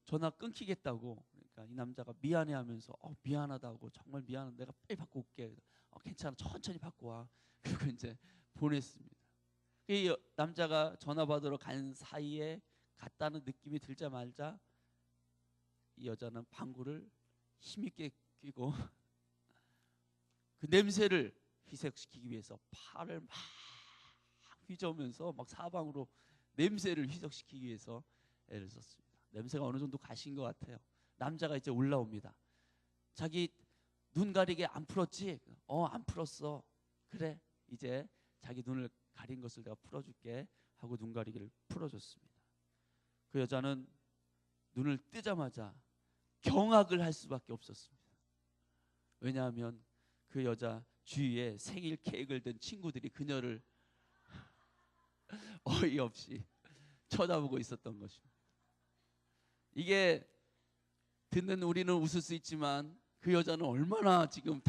전화 끊기겠다고. 그러니까 이 남자가 미안해하면서 미안하다고, 정말 미안해, 내가 빨리 받고 올게. 괜찮아, 천천히 받고 와. 그리고 이제 보냈습니다. 이 남자가 전화 받으러 간 사이에 갔다는 느낌이 들자마자 이 여자는 방구를 힘있게 끼고 그 냄새를 희석시키기 위해서 팔을 막 휘저으면서 막 사방으로 냄새를 희석시키기 위해서 애를 썼습니다. 냄새가 어느 정도 가신 것 같아요. 남자가 이제 올라옵니다. 자기 눈 가리개 안 풀었지? 안 풀었어. 그래, 이제 자기 눈을 가린 것을 내가 풀어줄게 하고 눈 가리개를 풀어줬습니다. 그 여자는 눈을 뜨자마자 경악을 할 수밖에 없었습니다. 왜냐하면 그 여자 주위에 생일 케이크를 든 친구들이 그녀를 어이없이 쳐다보고 있었던 것입니다. 이게 듣는 우리는 웃을 수 있지만 그 여자는 얼마나 지금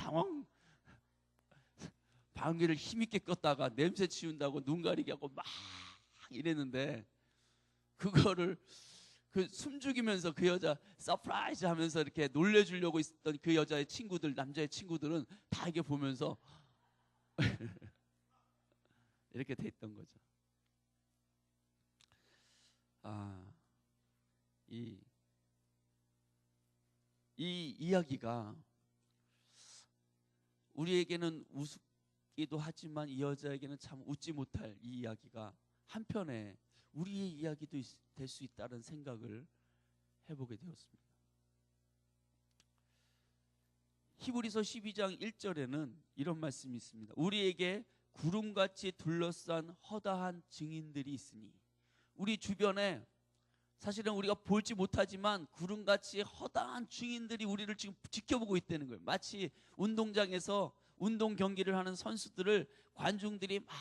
방귀를 힘있게 껐다가 냄새 치운다고 눈 가리게 하고 막 이랬는데, 그거를 숨죽이면서 그 여자 서프라이즈 하면서 이렇게 놀래주려고 있었던 그 여자의 친구들, 남자의 친구들은 다 이게 보면서 이렇게 돼 있던 거죠. 이 이야기가 우리에게는 우습기도 하지만 이 여자에게는 참 웃지 못할 이 이야기가 한편에 우리의 이야기도 될 수 있다는 생각을 해보게 되었습니다. 히브리서 12장 1절에는 이런 말씀이 있습니다. 우리에게 구름같이 둘러싼 허다한 증인들이 있으니, 우리 주변에 사실은 우리가 볼지 못하지만 구름같이 허다한 증인들이 우리를 지금 지켜보고 있다는 거예요. 마치 운동장에서 운동 경기를 하는 선수들을 관중들이 막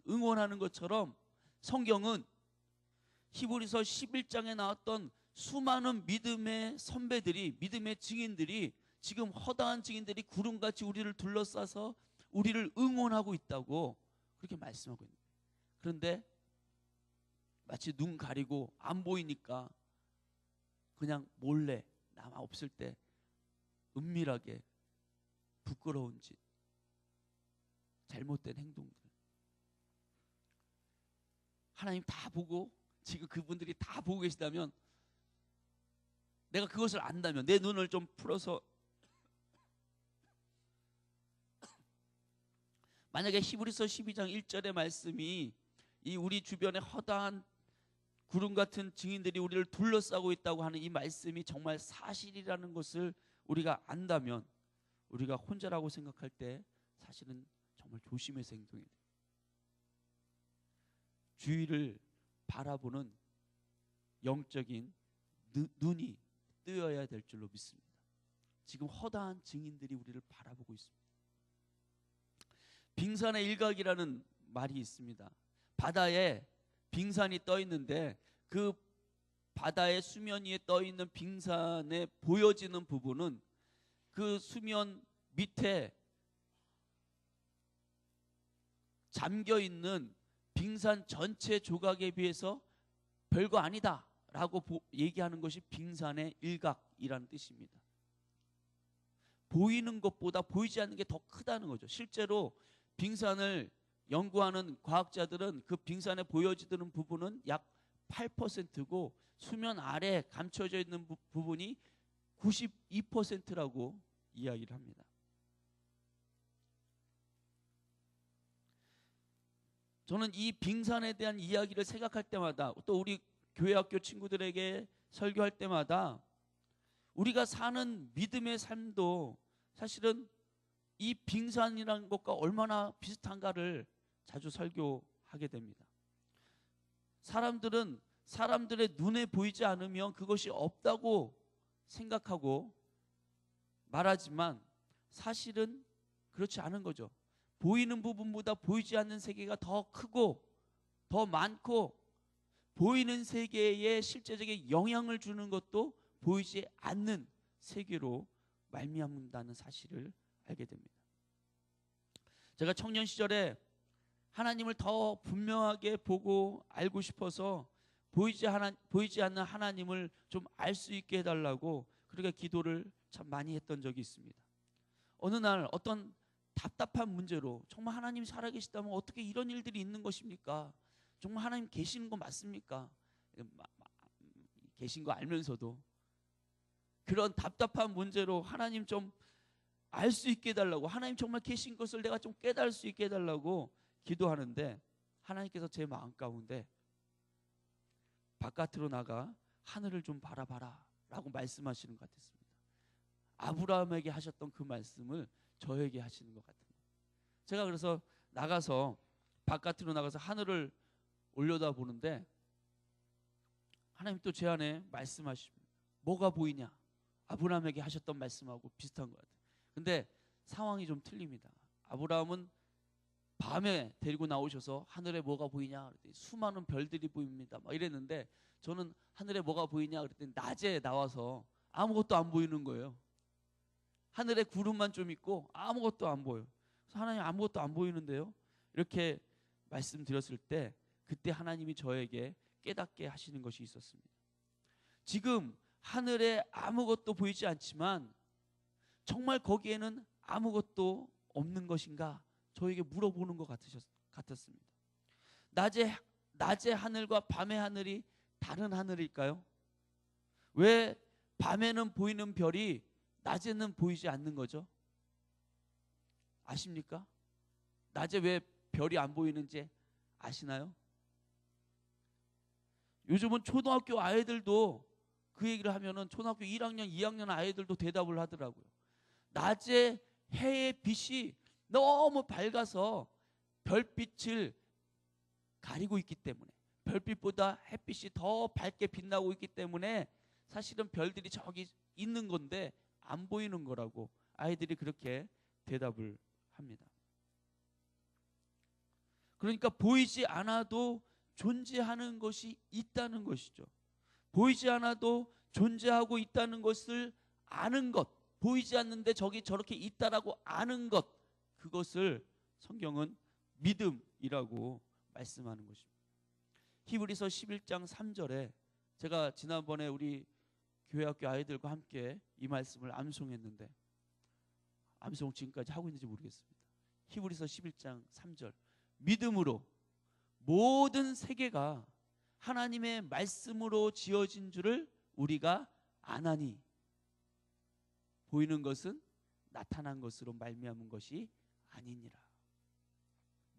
응원하는 것처럼 성경은 히브리서 11장에 나왔던 수많은 믿음의 선배들이, 믿음의 증인들이, 지금 허다한 증인들이 구름같이 우리를 둘러싸서 우리를 응원하고 있다고 그렇게 말씀하고 있는 거예요. 그런데 마치 눈 가리고 안 보이니까 그냥 몰래 남 없을 때 은밀하게 부끄러운 짓, 잘못된 행동들, 하나님 다 보고 지금 그분들이 다 보고 계시다면, 내가 그것을 안다면, 내 눈을 좀 풀어서 만약에 히브리서 12장 1절의 말씀이 이 우리 주변에 허다한 구름 같은 증인들이 우리를 둘러싸고 있다고 하는 이 말씀이 정말 사실이라는 것을 우리가 안다면, 우리가 혼자라고 생각할 때 사실은 정말 조심해서 행동해야 돼요. 주위를 바라보는 영적인 눈이 뜨여야 될 줄로 믿습니다. 지금 허다한 증인들이 우리를 바라보고 있습니다. 빙산의 일각이라는 말이 있습니다. 바다에 빙산이 떠 있는데 그 바다의 수면 위에 떠 있는 빙산에 보여지는 부분은 그 수면 밑에 잠겨 있는 빙산 전체 조각에 비해서 별거 아니다라고 얘기하는 것이 빙산의 일각이라는 뜻입니다. 보이는 것보다 보이지 않는 게 더 크다는 거죠. 실제로 빙산을 연구하는 과학자들은 그 빙산에 보여지는 부분은 약 8%고 수면 아래 감춰져 있는 부분이 92%라고 이야기를 합니다. 저는 이 빙산에 대한 이야기를 생각할 때마다, 또 우리 교회 학교 친구들에게 설교할 때마다 우리가 사는 믿음의 삶도 사실은 이 빙산이라는 것과 얼마나 비슷한가를 자주 설교하게 됩니다. 사람들은 사람들의 눈에 보이지 않으면 그것이 없다고 생각하고 말하지만 사실은 그렇지 않은 거죠. 보이는 부분보다 보이지 않는 세계가 더 크고 더 많고, 보이는 세계에 실제적인 영향을 주는 것도 보이지 않는 세계로 말미암는다는 사실을 알게 됩니다. 제가 청년 시절에 하나님을 더 분명하게 보고 알고 싶어서 보이지 않는 하나님을 좀 알 수 있게 해달라고 그렇게 기도를 참 많이 했던 적이 있습니다. 어느 날 어떤 답답한 문제로, 정말 하나님이 살아계시다면 어떻게 이런 일들이 있는 것입니까? 정말 하나님 계시는 거 맞습니까? 계신 거 알면서도 그런 답답한 문제로 하나님 좀 알 수 있게 해달라고, 하나님 정말 계신 것을 내가 좀 깨달을 수 있게 해달라고 기도하는데, 하나님께서 제 마음 가운데 바깥으로 나가 하늘을 좀 바라봐라 라고 말씀하시는 것 같았습니다. 아브라함에게 하셨던 그 말씀을 저에게 하시는 것 같은 거예요. 제가 그래서 바깥으로 나가서 하늘을 올려다 보는데 하나님 또 제 안에 말씀하십니다. 뭐가 보이냐? 아브라함에게 하셨던 말씀하고 비슷한 것 같아요. 근데 상황이 좀 틀립니다. 아브라함은 밤에 데리고 나오셔서 하늘에 뭐가 보이냐 그랬더니 수많은 별들이 보입니다 막 이랬는데, 저는 하늘에 뭐가 보이냐 그랬더니 낮에 나와서 아무것도 안 보이는 거예요. 하늘에 구름만 좀 있고 아무것도 안 보여요. 그래서 하나님 아무것도 안 보이는데요? 이렇게 말씀드렸을 때 그때 하나님이 저에게 깨닫게 하시는 것이 있었습니다. 지금 하늘에 아무것도 보이지 않지만 정말 거기에는 아무것도 없는 것인가? 저에게 물어보는 것 같았습니다. 낮의 하늘과 밤의 하늘이 다른 하늘일까요? 왜 밤에는 보이는 별이 낮에는 보이지 않는 거죠? 아십니까? 낮에 왜 별이 안 보이는지 아시나요? 요즘은 초등학교 아이들도 그 얘기를 하면은 초등학교 1학년, 2학년 아이들도 대답을 하더라고요. 낮에 해의 빛이 너무 밝아서 별빛을 가리고 있기 때문에, 별빛보다 햇빛이 더 밝게 빛나고 있기 때문에 사실은 별들이 저기 있는 건데 안 보이는 거라고 아이들이 그렇게 대답을 합니다. 그러니까 보이지 않아도 존재하는 것이 있다는 것이죠. 보이지 않아도 존재하고 있다는 것을 아는 것, 보이지 않는데 저기 저렇게 있다라고 아는 것, 그것을 성경은 믿음이라고 말씀하는 것입니다. 히브리서 11장 3절에 제가 지난번에 우리 교회학교 아이들과 함께 이 말씀을 암송했는데, 암송 지금까지 하고 있는지 모르겠습니다. 히브리서 11장 3절, 믿음으로 모든 세계가 하나님의 말씀으로 지어진 줄을 우리가 아나니, 보이는 것은 나타난 것으로 말미암은 것이 아니니라.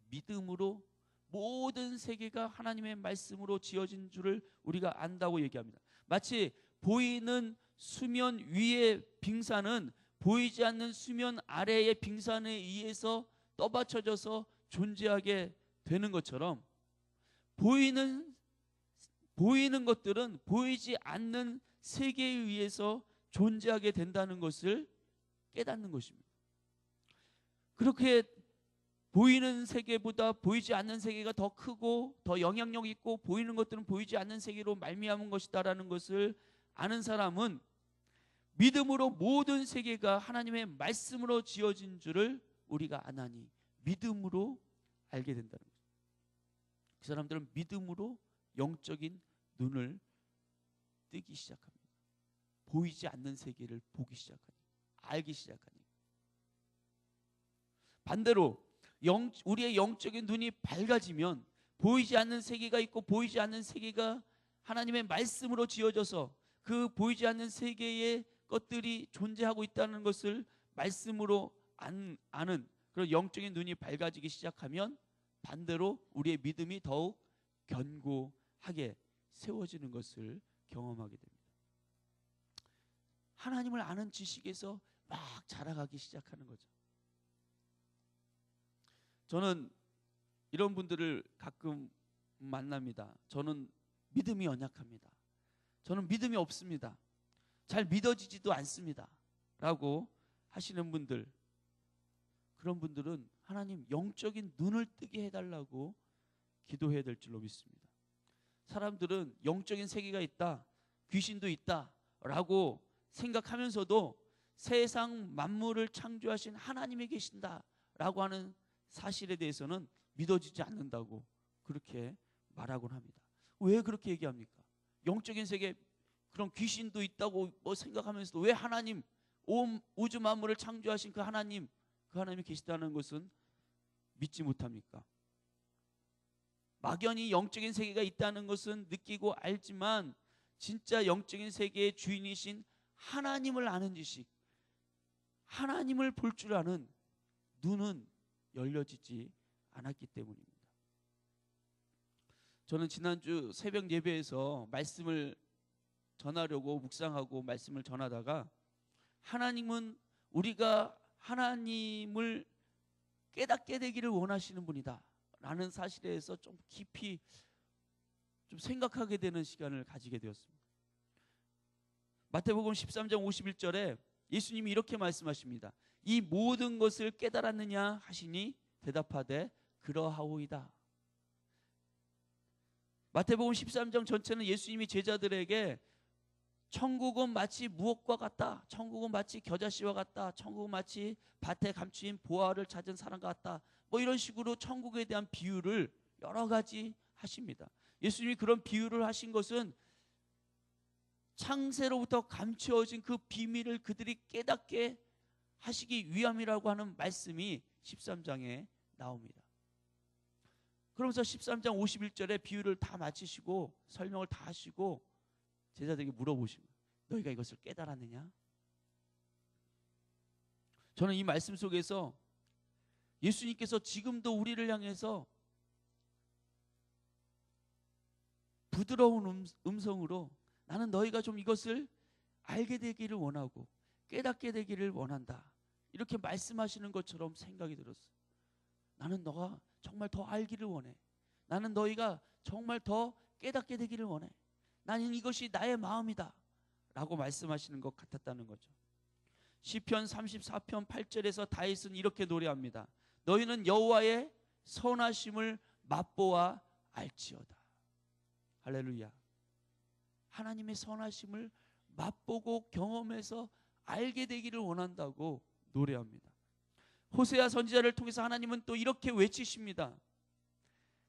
믿음으로 모든 세계가 하나님의 말씀으로 지어진 줄을 우리가 안다고 얘기합니다. 마치 보이는 수면 위의 빙산은 보이지 않는 수면 아래의 빙산에 의해서 떠받쳐져서 존재하게 되는 것처럼, 보이는 것들은 보이지 않는 세계에 의해서 존재하게 된다는 것을 깨닫는 것입니다. 그렇게 보이는 세계보다 보이지 않는 세계가 더 크고 더 영향력 있고 보이는 것들은 보이지 않는 세계로 말미암은 것이다라는 것을 아는 사람은 믿음으로 모든 세계가 하나님의 말씀으로 지어진 줄을 우리가 아나니 믿음으로 알게 된다는 거죠. 그 사람들은 믿음으로 영적인 눈을 뜨기 시작합니다. 보이지 않는 세계를 보기 시작하니, 알기 시작하니. 반대로 우리의 영적인 눈이 밝아지면 보이지 않는 세계가 있고 보이지 않는 세계가 하나님의 말씀으로 지어져서 그 보이지 않는 세계의 것들이 존재하고 있다는 것을 말씀으로 아는 그런 영적인 눈이 밝아지기 시작하면 반대로 우리의 믿음이 더욱 견고하게 세워지는 것을 경험하게 됩니다. 하나님을 아는 지식에서 막 자라가기 시작하는 거죠. 저는 이런 분들을 가끔 만납니다. 저는 믿음이 연약합니다. 저는 믿음이 없습니다. 잘 믿어지지도 않습니다. 라고 하시는 분들, 그런 분들은 하나님 영적인 눈을 뜨게 해달라고 기도해야 될 줄로 믿습니다. 사람들은 영적인 세계가 있다, 귀신도 있다 라고 생각하면서도 세상 만물을 창조하신 하나님이 계신다 라고 하는 사실에 대해서는 믿어지지 않는다고 그렇게 말하곤 합니다. 왜 그렇게 얘기합니까? 영적인 세계 그런 귀신도 있다고 뭐 생각하면서도 왜 하나님, 온 우주 만물을 창조하신 그 하나님이 계시다는 것은 믿지 못합니까? 막연히 영적인 세계가 있다는 것은 느끼고 알지만 진짜 영적인 세계의 주인이신 하나님을 아는 지식, 하나님을 볼 줄 아는 눈은 열려지지 않았기 때문입니다. 저는 지난주 새벽 예배에서 말씀을 전하려고 묵상하고 말씀을 전하다가 하나님은 우리가 하나님을 깨닫게 되기를 원하시는 분이다 라는 사실에 대해서 좀 깊이 좀 생각하게 되는 시간을 가지게 되었습니다. 마태복음 13장 51절에 예수님이 이렇게 말씀하십니다. 이 모든 것을 깨달았느냐 하시니 대답하되 그러하오이다. 마태복음 13장 전체는 예수님이 제자들에게 천국은 마치 무엇과 같다, 천국은 마치 겨자씨와 같다, 천국은 마치 밭에 감추인 보화를 찾은 사람과 같다, 뭐 이런 식으로 천국에 대한 비유를 여러 가지 하십니다. 예수님이 그런 비유를 하신 것은 창세로부터 감추어진 그 비밀을 그들이 깨닫게 하시기 위함이라고 하는 말씀이 13장에 나옵니다. 그러면서 13장 51절에 비유를 다 마치시고 설명을 다 하시고 제자들에게 물어보십니다. 너희가 이것을 깨달았느냐? 저는 이 말씀 속에서 예수님께서 지금도 우리를 향해서 부드러운 음성으로 나는 너희가 좀 이것을 알게 되기를 원하고 깨닫게 되기를 원한다, 이렇게 말씀하시는 것처럼 생각이 들었어요. 나는 너가 정말 더 알기를 원해. 나는 너희가 정말 더 깨닫게 되기를 원해. 나는 이것이 나의 마음이다 라고 말씀하시는 것 같았다는 거죠. 시편 34편 8절에서 다윗은 이렇게 노래합니다. 너희는 여호와의 선하심을 맛보아 알지어다. 할렐루야. 하나님의 선하심을 맛보고 경험해서 알게 되기를 원한다고 노래합니다. 호세아 선지자를 통해서 하나님은 또 이렇게 외치십니다.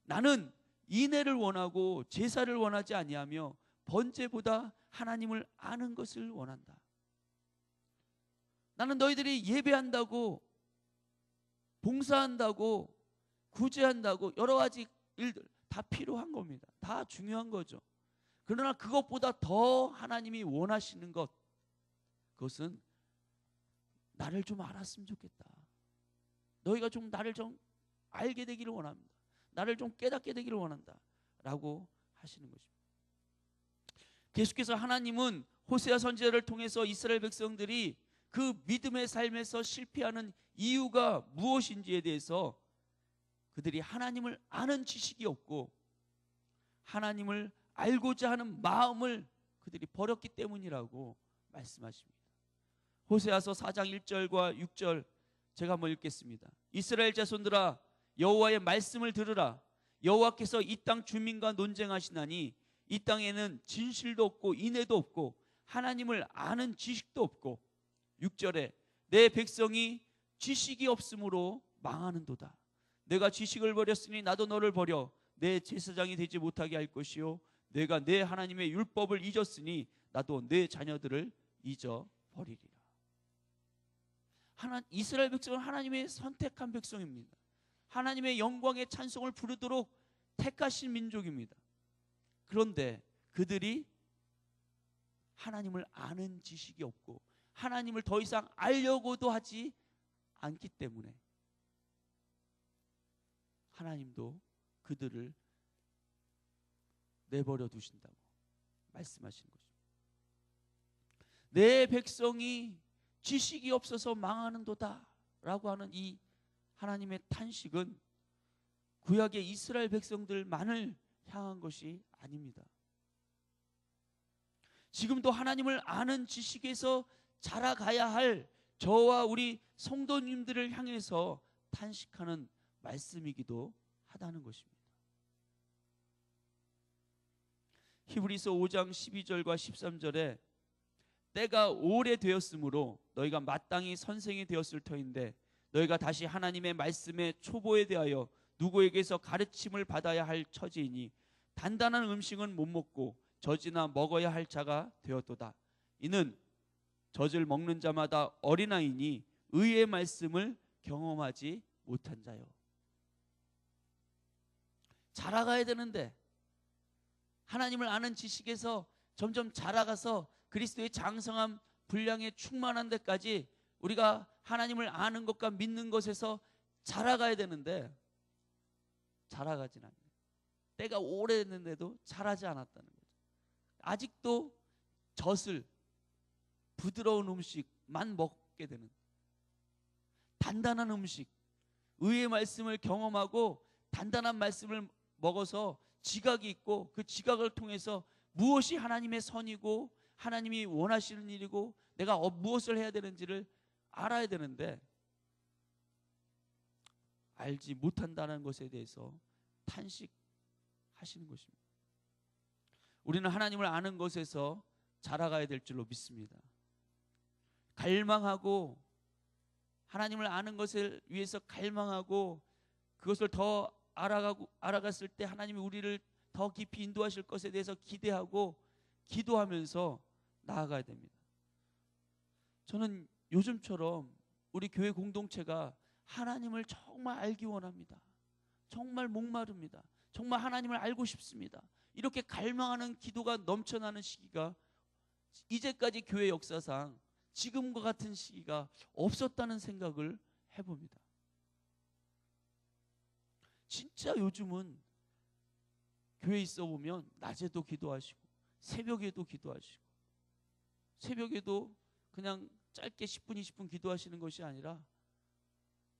나는 인애를 원하고 제사를 원하지 아니하며 번제보다 하나님을 아는 것을 원한다. 나는 너희들이 예배한다고, 봉사한다고, 구제한다고 여러 가지 일들 다 필요한 겁니다. 다 중요한 거죠. 그러나 그것보다 더 하나님이 원하시는 것, 그것은 나를 좀 알았으면 좋겠다. 너희가 좀 나를 좀 알게 되기를 원합니다. 나를 좀 깨닫게 되기를 원한다 라고 하시는 것입니다. 계속해서 하나님은 호세아 선지자를 통해서 이스라엘 백성들이 그 믿음의 삶에서 실패하는 이유가 무엇인지에 대해서 그들이 하나님을 아는 지식이 없고 하나님을 알고자 하는 마음을 그들이 버렸기 때문이라고 말씀하십니다. 호세아서 4장 1절과 6절 제가 한번 읽겠습니다. 이스라엘 자손들아 여호와의 말씀을 들으라. 여호와께서 이 땅 주민과 논쟁하시나니 이 땅에는 진실도 없고 인애도 없고 하나님을 아는 지식도 없고. 6절에 내 백성이 지식이 없으므로 망하는도다. 내가 지식을 버렸으니 나도 너를 버려 내 제사장이 되지 못하게 할 것이요 내가 내 하나님의 율법을 잊었으니 나도 내 자녀들을 잊어버리리라. 이스라엘 백성은 하나님의 선택한 백성입니다. 하나님의 영광의 찬송을 부르도록 택하신 민족입니다. 그런데 그들이 하나님을 아는 지식이 없고 하나님을 더 이상 알려고도 하지 않기 때문에 하나님도 그들을 내버려 두신다고 말씀하시는 거죠. 내 백성이 지식이 없어서 망하는도다 라고 하는 이 하나님의 탄식은 구약의 이스라엘 백성들만을 향한 것이 아닙니다. 지금도 하나님을 아는 지식에서 자라가야 할 저와 우리 성도님들을 향해서 탄식하는 말씀이기도 하다는 것입니다. 히브리서 5장 12절과 13절에 때가 오래되었으므로 너희가 마땅히 선생이 되었을 터인데 너희가 다시 하나님의 말씀의 초보에 대하여 누구에게서 가르침을 받아야 할 처지이니 단단한 음식은 못 먹고 젖이나 먹어야 할 자가 되었도다. 이는 젖을 먹는 자마다 어린아이니 의의 말씀을 경험하지 못한 자요. 자라가야 되는데 하나님을 아는 지식에서 점점 자라가서 그리스도의 장성한 분량에 충만한 데까지 우리가 하나님을 아는 것과 믿는 것에서 자라가야 되는데 자라가진 않네. 때가 오래됐는데도 자라지 않았다는 거죠. 아직도 젖을 부드러운 음식만 먹게 되는, 단단한 음식, 의의 말씀을 경험하고 단단한 말씀을 먹어서 지각이 있고 그 지각을 통해서 무엇이 하나님의 선이고 하나님이 원하시는 일이고 내가 무엇을 해야 되는지를 알아야 되는데 알지 못한다는 것에 대해서 탄식하시는 것입니다. 우리는 하나님을 아는 것에서 자라가야 될 줄로 믿습니다. 갈망하고 하나님을 아는 것을 위해서 갈망하고 그것을 더 알아갔을 때 하나님이 우리를 더 깊이 인도하실 것에 대해서 기대하고 기도하면서 나아가야 됩니다. 저는 요즘처럼 우리 교회 공동체가 하나님을 정말 알기 원합니다. 정말 목마릅니다. 정말 하나님을 알고 싶습니다. 이렇게 갈망하는 기도가 넘쳐나는 시기가 이제까지 교회 역사상 지금과 같은 시기가 없었다는 생각을 해봅니다. 진짜 요즘은 교회에 있어 보면 낮에도 기도하시고 새벽에도 기도하시고 새벽에도 그냥 짧게 10분 20분 기도하시는 것이 아니라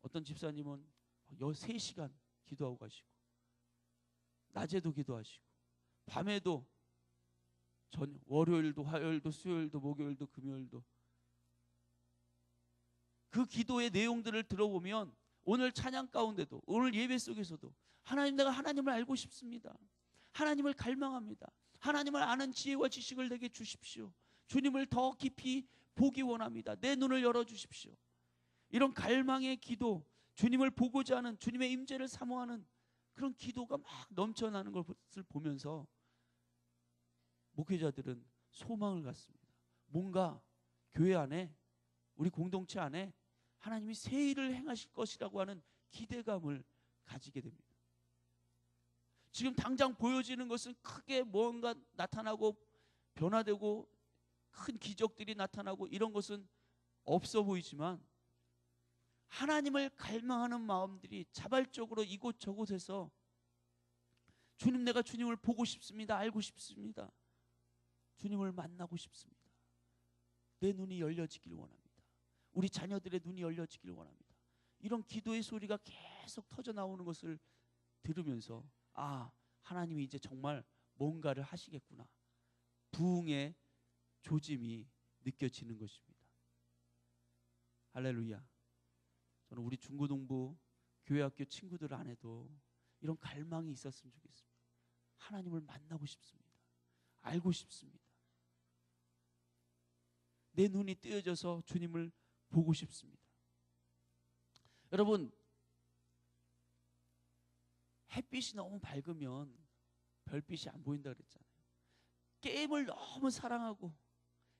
어떤 집사님은 3시간 기도하고 가시고 낮에도 기도하시고 밤에도 월요일도 화요일도 수요일도 목요일도 금요일도 그 기도의 내용들을 들어보면 오늘 찬양 가운데도 오늘 예배 속에서도 하나님, 내가 하나님을 알고 싶습니다. 하나님을 갈망합니다. 하나님을 아는 지혜와 지식을 내게 주십시오. 주님을 더 깊이 보기 원합니다. 내 눈을 열어주십시오. 이런 갈망의 기도, 주님을 보고자 하는, 주님의 임재를 사모하는 그런 기도가 막 넘쳐나는 것을 보면서 목회자들은 소망을 갖습니다. 뭔가 교회 안에, 우리 공동체 안에 하나님이 새 일을 행하실 것이라고 하는 기대감을 가지게 됩니다. 지금 당장 보여지는 것은 크게 뭔가 나타나고 변화되고 큰 기적들이 나타나고 이런 것은 없어 보이지만 하나님을 갈망하는 마음들이 자발적으로 이곳저곳에서 주님, 내가 주님을 보고 싶습니다. 알고 싶습니다. 주님을 만나고 싶습니다. 내 눈이 열려지길 원합니다. 우리 자녀들의 눈이 열려지길 원합니다. 이런 기도의 소리가 계속 터져 나오는 것을 들으면서 하나님이 이제 정말 뭔가를 하시겠구나. 부흥의 조짐이 느껴지는 것입니다. 할렐루야. 저는 우리 중고등부 교회 학교 친구들 안에도 이런 갈망이 있었으면 좋겠습니다. 하나님을 만나고 싶습니다. 알고 싶습니다. 내 눈이 뜨여져서 주님을 보고 싶습니다. 여러분, 햇빛이 너무 밝으면 별빛이 안 보인다 그랬잖아요. 게임을 너무 사랑하고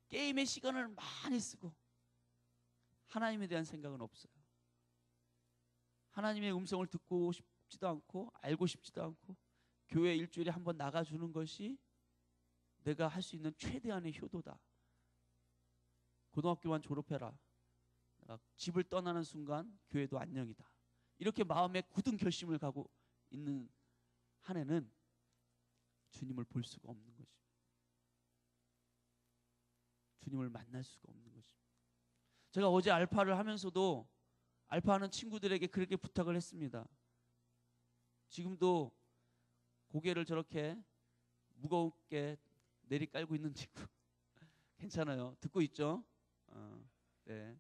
게임에 시간을 많이 쓰고 하나님에 대한 생각은 없어요. 하나님의 음성을 듣고 싶지도 않고 알고 싶지도 않고 교회 일주일에 한 번 나가주는 것이 내가 할 수 있는 최대한의 효도다. 고등학교만 졸업해라. 내가 집을 떠나는 순간 교회도 안녕이다. 이렇게 마음에 굳은 결심을 가고 있는 한 해는 주님을 볼 수가 없는 것입니다. 주님을 만날 수가 없는 것입니다. 제가 어제 알파를 하면서도 알파하는 친구들에게 그렇게 부탁을 했습니다. 지금도 고개를 저렇게 무겁게 내리깔고 있는 친구 괜찮아요. 듣고 있죠? 네.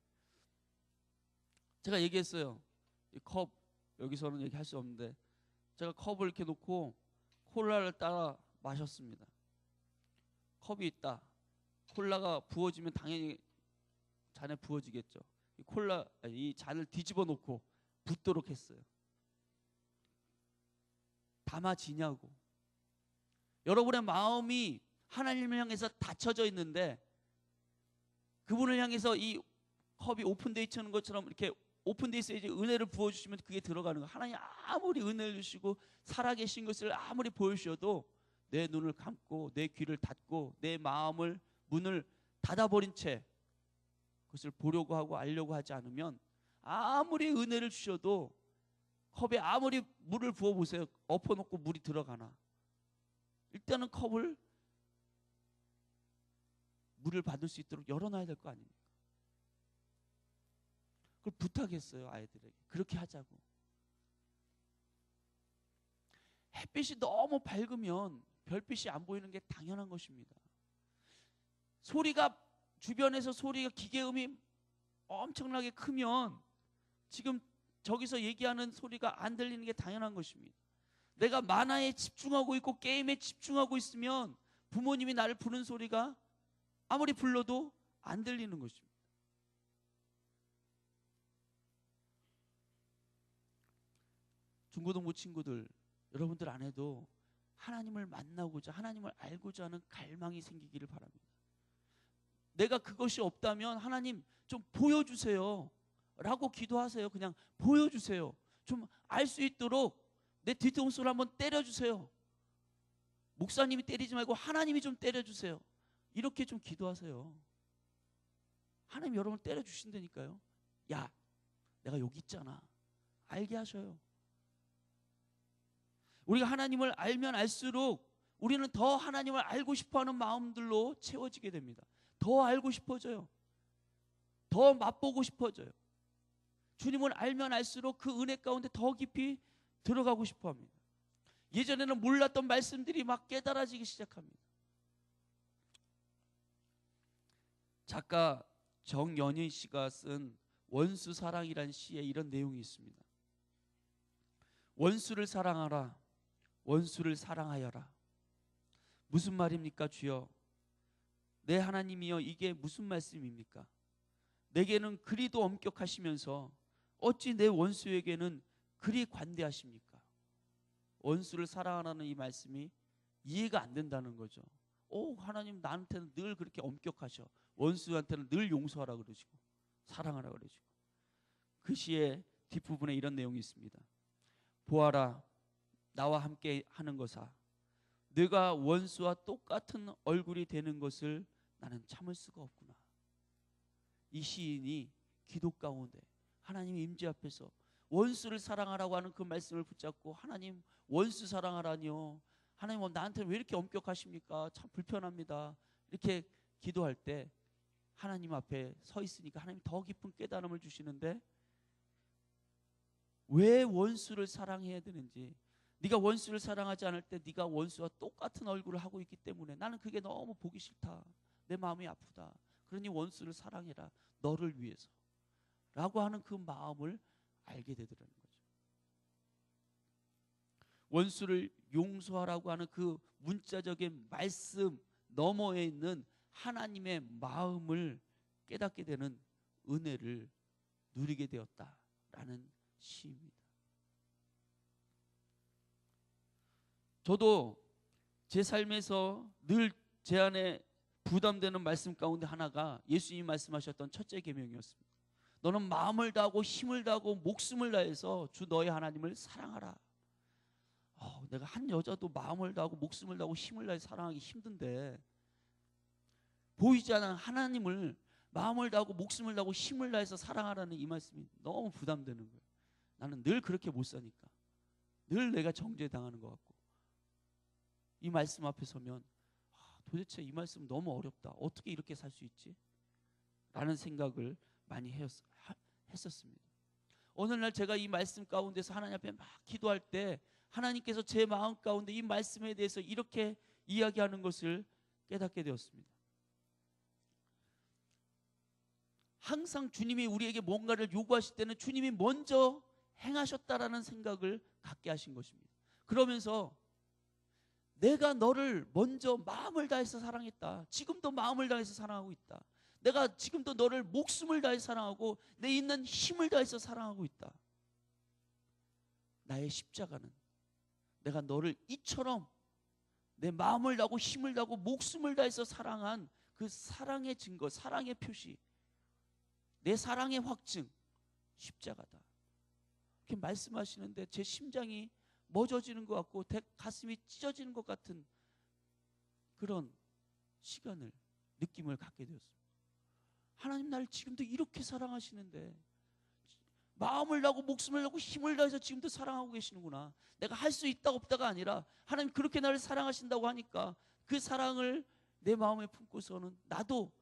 제가 얘기했어요. 이 컵 여기서는 얘기할 수 없는데 제가 컵을 이렇게 놓고 콜라를 따라 마셨습니다. 컵이 있다. 콜라가 부어지면 당연히 잔에 부어지겠죠. 이 잔을 뒤집어 놓고 붓도록 했어요. 담아지냐고. 여러분의 마음이 하나님을 향해서 닫혀져 있는데 그분을 향해서 이 컵이 오픈되어 있는 것처럼 이렇게 오픈되어 있어야지 은혜를 부어주시면 그게 들어가는 거예요. 하나님 아무리 은혜를 주시고 살아계신 것을 아무리 보여주셔도 내 눈을 감고 내 귀를 닫고 내 마음을 문을 닫아버린 채 그것을 보려고 하고 알려고 하지 않으면 아무리 은혜를 주셔도 컵에 아무리 물을 부어보세요. 엎어놓고 물이 들어가나. 일단은 컵을 물을 받을 수 있도록 열어놔야 될 거 아닙니까? 그걸 부탁했어요. 아이들에게. 그렇게 하자고. 햇빛이 너무 밝으면 별빛이 안 보이는 게 당연한 것입니다. 주변에서 소리가 기계음이 엄청나게 크면 지금 저기서 얘기하는 소리가 안 들리는 게 당연한 것입니다. 내가 만화에 집중하고 있고 게임에 집중하고 있으면 부모님이 나를 부르는 소리가 아무리 불러도 안 들리는 것입니다. 중고등부 친구들, 여러분들 안에도 하나님을 만나고자 하나님을 알고자 하는 갈망이 생기기를 바랍니다. 내가 그것이 없다면 하나님 좀 보여주세요 라고 기도하세요. 그냥 보여주세요. 좀 알 수 있도록 내 뒤통수를 한번 때려주세요. 목사님이 때리지 말고 하나님이 좀 때려주세요. 이렇게 좀 기도하세요. 하나님 여러분을 때려주신다니까요. 야, 내가 여기 있잖아. 알게 하셔요. 우리가 하나님을 알면 알수록 우리는 더 하나님을 알고 싶어하는 마음들로 채워지게 됩니다. 더 알고 싶어져요. 더 맛보고 싶어져요. 주님을 알면 알수록 그 은혜 가운데 더 깊이 들어가고 싶어합니다. 예전에는 몰랐던 말씀들이 막 깨달아지기 시작합니다. 작가 정연희 씨가 쓴 원수 사랑이라는 시에 이런 내용이 있습니다. 원수를 사랑하라. 원수를 사랑하여라. 무슨 말입니까 주여? 내 하나님이여, 이게 무슨 말씀입니까? 내게는 그리도 엄격하시면서 어찌 내 원수에게는 그리 관대하십니까? 원수를 사랑하라는 이 말씀이 이해가 안 된다는 거죠. 하나님 나한테는 늘 그렇게 엄격하셔. 원수한테는 늘 용서하라 그러시고 사랑하라 그러시고. 그 시의 뒷부분에 이런 내용이 있습니다. 보아라, 나와 함께 하는 것아, 네가 원수와 똑같은 얼굴이 되는 것을 나는 참을 수가 없구나. 이 시인이 기도 가운데 하나님의 임재 앞에서 원수를 사랑하라고 하는 그 말씀을 붙잡고, 하나님 원수 사랑하라니요, 하나님 나한테 왜 이렇게 엄격하십니까? 참 불편합니다. 이렇게 기도할 때 하나님 앞에 서 있으니까 하나님 더 깊은 깨달음을 주시는데, 왜 원수를 사랑해야 되는지, 네가 원수를 사랑하지 않을 때 네가 원수와 똑같은 얼굴을 하고 있기 때문에 나는 그게 너무 보기 싫다. 내 마음이 아프다. 그러니 원수를 사랑해라. 너를 위해서 라고 하는 그 마음을 알게 되더라는 거죠. 원수를 용서하라고 하는 그 문자적인 말씀 너머에 있는 하나님의 마음을 깨닫게 되는 은혜를 누리게 되었다라는 시입니다. 저도 제 삶에서 늘 제 안에 부담되는 말씀 가운데 하나가 예수님이 말씀하셨던 첫째 계명이었습니다. 너는 마음을 다하고 힘을 다하고 목숨을 다해서 주 너의 하나님을 사랑하라. 내가 한 여자도 마음을 다하고 목숨을 다하고 힘을 다해 사랑하기 힘든데 보이지 않는 하나님을 마음을 다하고 목숨을 다하고 힘을 다해서 사랑하라는 이 말씀이 너무 부담되는 거예요. 나는 늘 그렇게 못 사니까 늘 내가 정죄당하는 것 같고 이 말씀 앞에 서면 도대체 이 말씀 너무 어렵다. 어떻게 이렇게 살 수 있지? 라는 생각을 많이 했었습니다. 어느 날 제가 이 말씀 가운데서 하나님 앞에 막 기도할 때 하나님께서 제 마음 가운데 이 말씀에 대해서 이렇게 이야기하는 것을 깨닫게 되었습니다. 항상 주님이 우리에게 뭔가를 요구하실 때는 주님이 먼저 행하셨다라는 생각을 갖게 하신 것입니다. 그러면서 내가 너를 먼저 마음을 다해서 사랑했다. 지금도 마음을 다해서 사랑하고 있다. 내가 지금도 너를 목숨을 다해서 사랑하고 내 있는 힘을 다해서 사랑하고 있다. 나의 십자가는 내가 너를 이처럼 내 마음을 다하고 힘을 다하고 목숨을 다해서 사랑한 그 사랑의 증거, 사랑의 표시, 내 사랑의 확증, 십자가다. 이렇게 말씀하시는데 제 심장이 멎어지는 것 같고 가슴이 찢어지는 것 같은 그런 시간을, 느낌을 갖게 되었습니다. 하나님 나를 지금도 이렇게 사랑하시는데 마음을 다하고 목숨을 다하고 힘을 다해서 지금도 사랑하고 계시는구나. 내가 할 수 있다 없다가 아니라 하나님 그렇게 나를 사랑하신다고 하니까 그 사랑을 내 마음에 품고서는 나도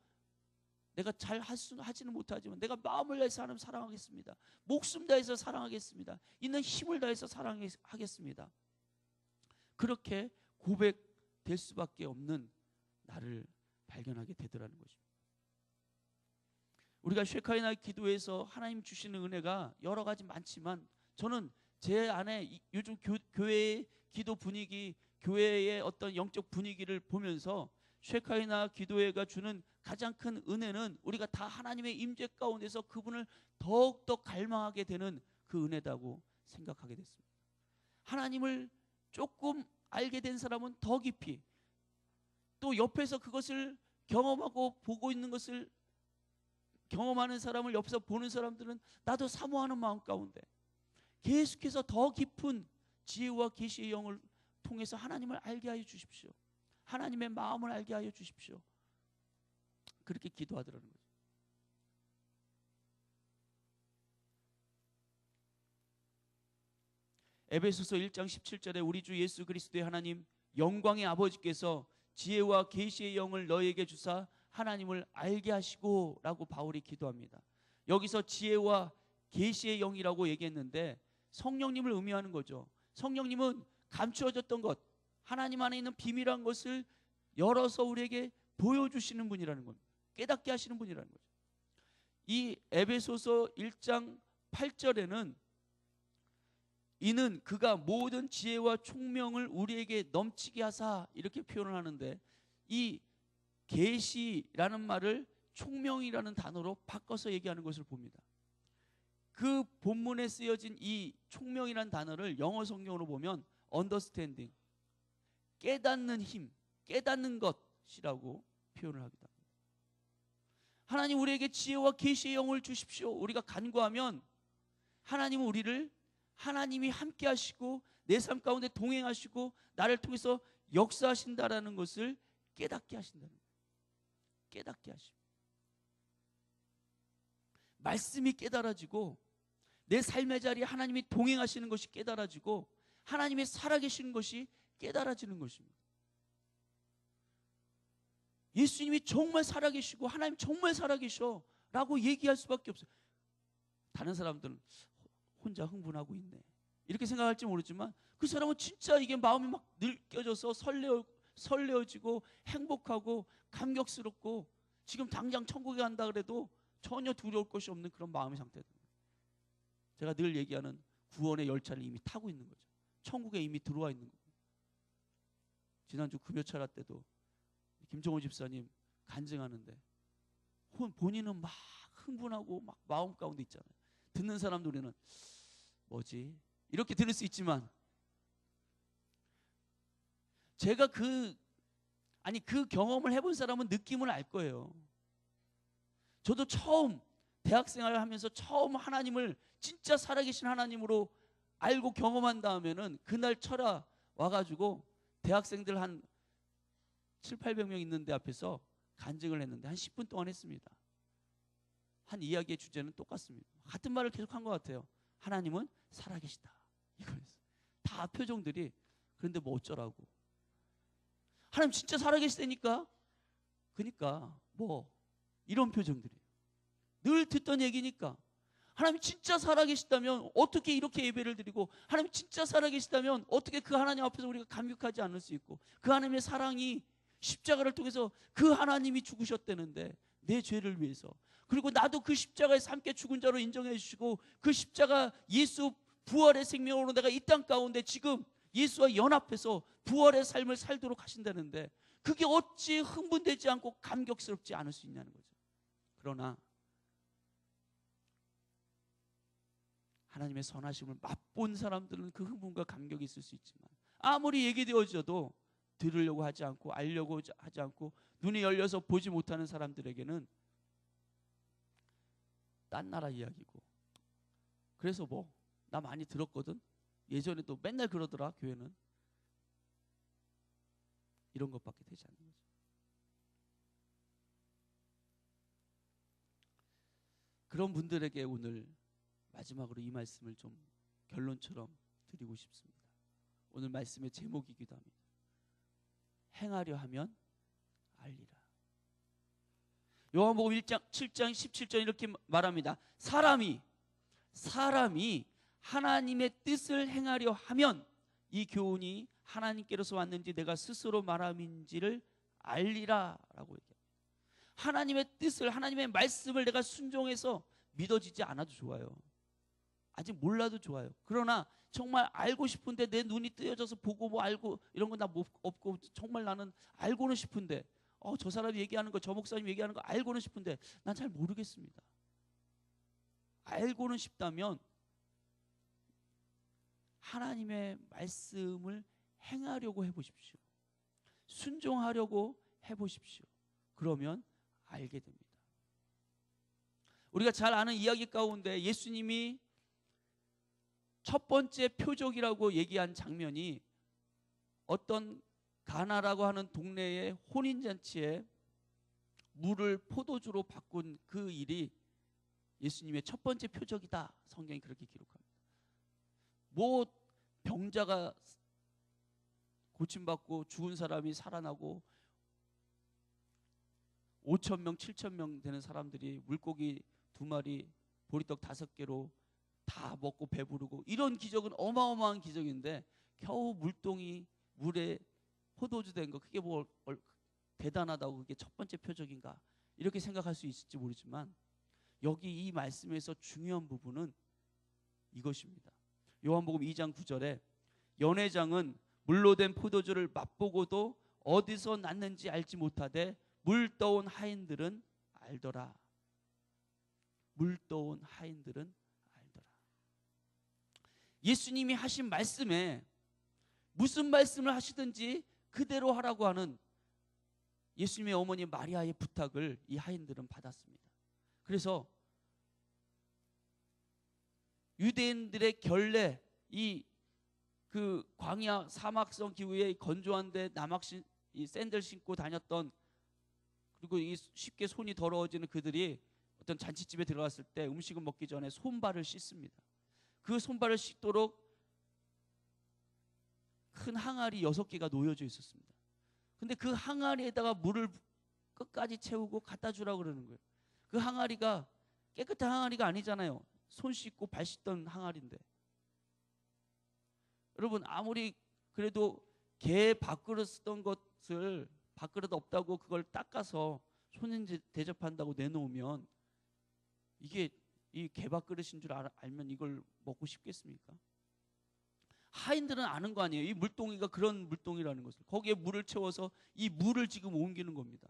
내가 잘 하지는 못하지만 내가 마음을 다해서 하나님 사랑하겠습니다. 목숨 다해서 사랑하겠습니다. 있는 힘을 다해서 사랑하겠습니다. 그렇게 고백될 수밖에 없는 나를 발견하게 되더라는 것입니다. 우리가 쉐카이나 기도에서 하나님 주시는 은혜가 여러 가지 많지만 저는 제 안에 요즘 교회의 기도 분위기, 교회의 어떤 영적 분위기를 보면서 쉐카이나 기도회가 주는 가장 큰 은혜는 우리가 다 하나님의 임재 가운데서 그분을 더욱더 갈망하게 되는 그 은혜다고 생각하게 됐습니다. 하나님을 조금 알게 된 사람은 더 깊이, 또 옆에서 그것을 경험하고 보고 있는 것을 경험하는 사람을 옆에서 보는 사람들은 나도 사모하는 마음 가운데 계속해서 더 깊은 지혜와 계시의 영을 통해서 하나님을 알게 하여 주십시오. 하나님의 마음을 알게 하여 주십시오. 그렇게 기도하더라는 거죠. 에베소서 1장 17절에 우리 주 예수 그리스도의 하나님 영광의 아버지께서 지혜와 계시의 영을 너희에게 주사 하나님을 알게 하시고 라고 바울이 기도합니다. 여기서 지혜와 계시의 영이라고 얘기했는데 성령님을 의미하는 거죠. 성령님은 감추어졌던 것, 하나님 안에 있는 비밀한 것을 열어서 우리에게 보여주시는 분이라는 겁니다. 깨닫게 하시는 분이라는 거죠. 이 에베소서 1장 8절에는 이는 그가 모든 지혜와 총명을 우리에게 넘치게 하사 이렇게 표현을 하는데 이 계시라는 말을 총명이라는 단어로 바꿔서 얘기하는 것을 봅니다. 그 본문에 쓰여진 이 총명이라는 단어를 영어 성경으로 보면 understanding, 깨닫는 힘, 깨닫는 것이라고 표현을 하기도 합니다. 하나님 우리에게 지혜와 계시의 영을 주십시오. 우리가 간구하면 하나님은 우리를 하나님이 함께 하시고 내 삶 가운데 동행하시고 나를 통해서 역사하신다라는 것을 깨닫게 하신다는 거예요. 깨닫게 하십니다. 말씀이 깨달아지고 내 삶의 자리에 하나님이 동행하시는 것이 깨달아지고 하나님이 살아계시는 것이 깨달아지는 것입니다. 예수님이 정말 살아계시고 하나님 정말 살아계셔 라고 얘기할 수밖에 없어요. 다른 사람들은 혼자 흥분하고 있네 이렇게 생각할지 모르지만 그 사람은 진짜 이게 마음이 막 느껴져서 설레어지고 행복하고 감격스럽고 지금 당장 천국에 간다 그래도 전혀 두려울 것이 없는 그런 마음의 상태입니다. 제가 늘 얘기하는 구원의 열차를 이미 타고 있는 거죠. 천국에 이미 들어와 있는 거예요. 지난주 금요철야 때도 김종호 집사님 간증하는데 본인은 막 흥분하고 막 마음 가운데 있잖아요. 듣는 사람도 우리는 뭐지? 이렇게 들을 수 있지만 제가 그 경험을 해본 사람은 느낌을 알 거예요. 저도 처음 대학생활을 하면서 처음 하나님을 진짜 살아계신 하나님으로 알고 경험한 다음에는 그날 철야 와가지고 대학생들 한 700~800명 있는 데 앞에서 간증을 했는데 한 10분 동안 했습니다. 한 이야기의 주제는 똑같습니다. 같은 말을 계속 한 것 같아요. 하나님은 살아계시다. 이거였어요. 다 표정들이. 그런데 뭐 어쩌라고. 하나님 진짜 살아계시다니까. 그러니까 뭐 이런 표정들이에요. 늘 듣던 얘기니까. 하나님 진짜 살아계시다면 어떻게 이렇게 예배를 드리고, 하나님 진짜 살아계시다면 어떻게 그 하나님 앞에서 우리가 감격하지 않을 수 있고, 그 하나님의 사랑이 십자가를 통해서 그 하나님이 죽으셨다는데 내 죄를 위해서, 그리고 나도 그 십자가에서 함께 죽은 자로 인정해 주시고 그 십자가 예수 부활의 생명으로 내가 이 땅 가운데 지금 예수와 연합해서 부활의 삶을 살도록 하신다는데 그게 어찌 흥분되지 않고 감격스럽지 않을 수 있냐는 거죠. 그러나 하나님의 선하심을 맛본 사람들은 그 흥분과 감격이 있을 수 있지만 아무리 얘기되어져도 들으려고 하지 않고 알려고 하지 않고 눈이 열려서 보지 못하는 사람들에게는 딴 나라 이야기고, 그래서 뭐 나 많이 들었거든. 예전에도 맨날 그러더라. 교회는 이런 것밖에 되지 않는 거죠. 그런 분들에게 오늘 마지막으로 이 말씀을 좀 결론처럼 드리고 싶습니다. 오늘 말씀의 제목이기도 합니다. 행하려 하면 알리라. 요한복음 1장 7장 17절 이렇게 말합니다. 사람이 하나님의 뜻을 행하려 하면 이 교훈이 하나님께로서 왔는지 내가 스스로 말함인지를 알리라 라고 얘기합니다. 하나님의 뜻을, 하나님의 말씀을 내가 순종해서 믿어지지 않아도 좋아요. 아직 몰라도 좋아요. 그러나 정말 알고 싶은데 내 눈이 뜨여져서 보고 뭐 알고 이런 거 나 없고 정말 나는 알고는 싶은데 저 사람이 얘기하는 거, 저 목사님 얘기하는 거 알고는 싶은데 난 잘 모르겠습니다. 알고는 싶다면 하나님의 말씀을 행하려고 해보십시오. 순종하려고 해보십시오. 그러면 알게 됩니다. 우리가 잘 아는 이야기 가운데 예수님이 첫 번째 표적이라고 얘기한 장면이 어떤 가나라고 하는 동네의 혼인잔치에 물을 포도주로 바꾼 그 일이 예수님의 첫 번째 표적이다. 성경이 그렇게 기록합니다. 뭐 병자가 고침받고 죽은 사람이 살아나고 5,000명, 7,000명 되는 사람들이 물고기 2마리, 보리떡 5개로 다 먹고 배부르고, 이런 기적은 어마어마한 기적인데 겨우 물동이 물에 포도주 된 거, 그게 뭐 대단하다고, 그게 첫 번째 표적인가 이렇게 생각할 수 있을지 모르지만 여기 이 말씀에서 중요한 부분은 이것입니다. 요한복음 2장 9절에 연회장은 물로 된 포도주를 맛보고도 어디서 났는지 알지 못하되 물 떠온 하인들은 알더라. 물 떠온 하인들은 알더라. 예수님이 하신 말씀에 무슨 말씀을 하시든지 그대로 하라고 하는 예수님의 어머니 마리아의 부탁을 이 하인들은 받았습니다. 그래서 유대인들의 결례, 그 광야 사막성 기후에 건조한데 이 샌들 신고 다녔던, 그리고 이 쉽게 손이 더러워지는 그들이 어떤 잔치집에 들어갔을 때 음식을 먹기 전에 손발을 씻습니다. 그 손발을 씻도록 큰 항아리 6개가 놓여져 있었습니다. 근데 그 항아리에다가 물을 끝까지 채우고 갖다 주라고 그러는 거예요. 그 항아리가 깨끗한 항아리가 아니잖아요. 손 씻고 발 씻던 항아리인데. 여러분, 아무리 그래도 개 밥그릇 쓰던 것을 밥그릇 없다고 그걸 닦아서 손님 대접한다고 내놓으면 이게 이 개 밥그릇인 줄 알면 이걸 먹고 싶겠습니까? 하인들은 아는 거 아니에요. 이 물동이가 그런 물동이라는 것을. 거기에 물을 채워서 이 물을 지금 옮기는 겁니다.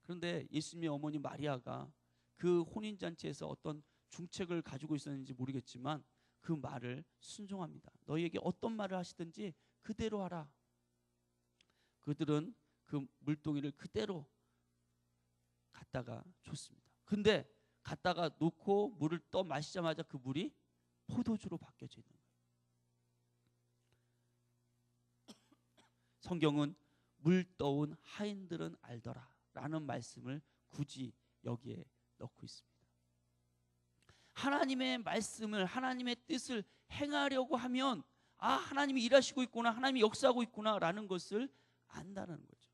그런데 예수님의 어머니 마리아가 그 혼인잔치에서 어떤 중책을 가지고 있었는지 모르겠지만 그 말을 순종합니다. 너희에게 어떤 말을 하시든지 그대로 하라. 그들은 그 물동이를 그대로 갖다가 줬습니다. 근데 갖다가 놓고 물을 떠 마시자마자 그 물이 포도주로 바뀌어져 있는 거예요. 성경은 물 떠온 하인들은 알더라 라는 말씀을 굳이 여기에 넣고 있습니다. 하나님의 말씀을, 하나님의 뜻을 행하려고 하면 하나님이 일하시고 있구나, 하나님이 역사하고 있구나 라는 것을 안다는 거죠.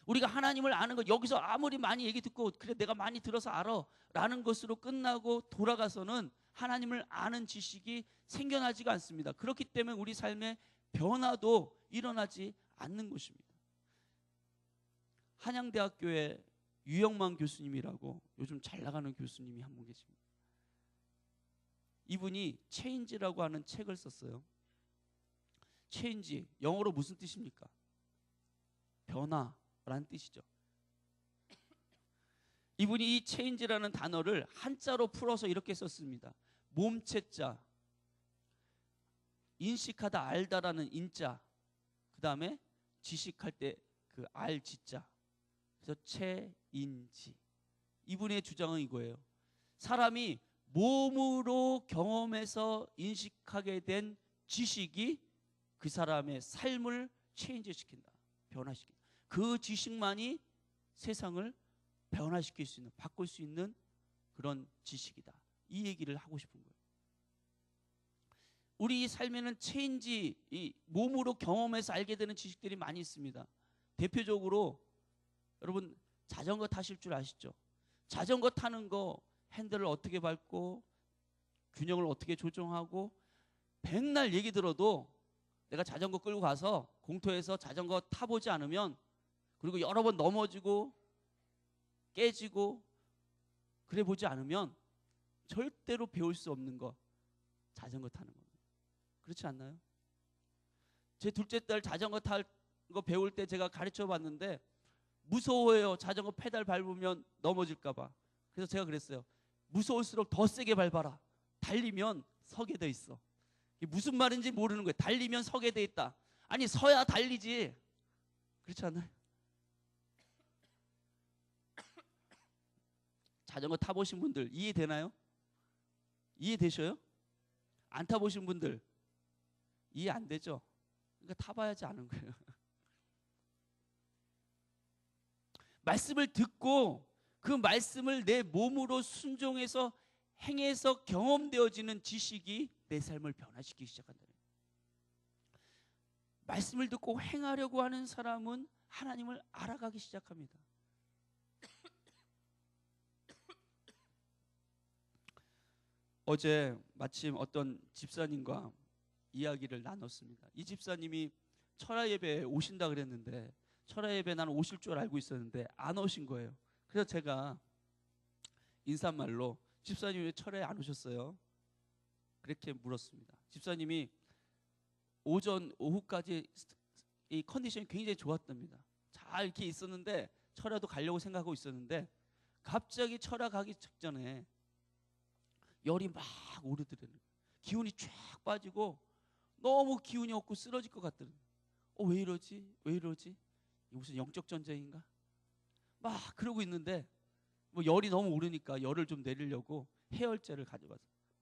우리가 하나님을 아는 것, 여기서 아무리 많이 얘기 듣고 그래 내가 많이 들어서 알아 라는 것으로 끝나고 돌아가서는 하나님을 아는 지식이 생겨나지가 않습니다. 그렇기 때문에 우리 삶에 변화도 일어나지 않는 것입니다. 한양대학교에 유영만 교수님이라고 요즘 잘 나가는 교수님이 한 분 계십니다. 이분이 체인지라고 하는 책을 썼어요. 체인지, 영어로 무슨 뜻입니까? 변화라는 뜻이죠. 이분이 이 체인지라는 단어를 한자로 풀어서 이렇게 썼습니다. 몸체자, 인식하다 알다라는 인자, 그 다음에 지식할 때 그 알지자, 그래서 체인지. 이분의 주장은 이거예요. 사람이 몸으로 경험해서 인식하게 된 지식이 그 사람의 삶을 체인지시킨다, 변화시킨다. 그 지식만이 세상을 변화시킬 수 있는, 바꿀 수 있는 그런 지식이다. 이 얘기를 하고 싶은 거예요. 우리 삶에는 체인지, 이 몸으로 경험해서 알게 되는 지식들이 많이 있습니다. 대표적으로 여러분 자전거 타실 줄 아시죠? 자전거 타는 거 핸들을 어떻게 밟고 균형을 어떻게 조정하고 백날 얘기 들어도 내가 자전거 끌고 가서 공터에서 자전거 타보지 않으면, 그리고 여러 번 넘어지고 깨지고 그래 보지 않으면 절대로 배울 수 없는 거, 자전거 타는 겁니다. 그렇지 않나요? 제 둘째 딸 자전거 탈 거 배울 때 제가 가르쳐 봤는데 무서워해요. 자전거 페달 밟으면 넘어질까 봐. 그래서 제가 그랬어요. 무서울수록 더 세게 밟아라. 달리면 서게 돼 있어. 이게 무슨 말인지 모르는 거예요. 달리면 서게 돼 있다. 아니 서야 달리지. 그렇지 않나요? 자전거 타보신 분들 이해되나요? 이해되셔요? 안 타보신 분들 이해 안 되죠? 그러니까 타봐야지 아는 거예요. 말씀을 듣고 그 말씀을 내 몸으로 순종해서 행해서 경험되어지는 지식이 내 삶을 변화시키기 시작한다. 말씀을 듣고 행하려고 하는 사람은 하나님을 알아가기 시작합니다. 어제 마침 어떤 집사님과 이야기를 나눴습니다. 이 집사님이 철야 예배에 오신다 그랬는데, 철야 예배 나는 오실 줄 알고 있었는데 안 오신 거예요. 그래서 제가 인사말로 집사님 왜 철야에 안 오셨어요? 그렇게 물었습니다. 집사님이 오후까지 이 컨디션이 굉장히 좋았답니다. 잘 이렇게 있었는데 철야도 가려고 생각하고 있었는데 갑자기 철야 가기 직전에 열이 막 오르더라고요. 기운이 쫙 빠지고 너무 기운이 없고 쓰러질 것 같더라고요. 왜 이러지? 왜 이러지? 무슨 영적 전쟁인가? 막 그러고 있는데 뭐 열이 너무 오르니까 열을 좀 내리려고 해열제를 가져가서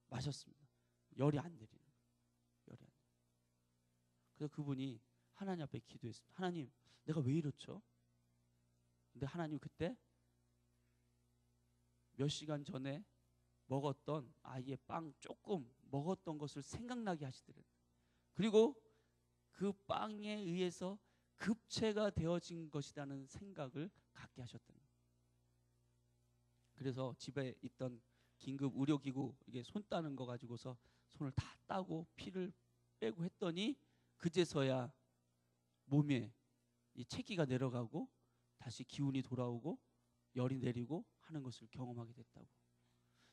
마셨습니다. 열이 안 내리는 거예요. 열이 안 내리는. 그래서 그분이 하나님 앞에 기도했습니다. 하나님, 내가 왜 이렇죠? 근데 하나님 그때 몇 시간 전에 먹었던 아이의 빵 조금 먹었던 것을 생각나게 하시더래요. 그리고 그 빵에 의해서 급체가 되어진 것이라는 생각을 갖게 하셨다는 거예요. 그래서 집에 있던 긴급 의료기구, 이게 손 따는 거 가지고서 손을 다 따고 피를 빼고 했더니 그제서야 몸에 이 체기가 내려가고 다시 기운이 돌아오고 열이 내리고 하는 것을 경험하게 됐다고.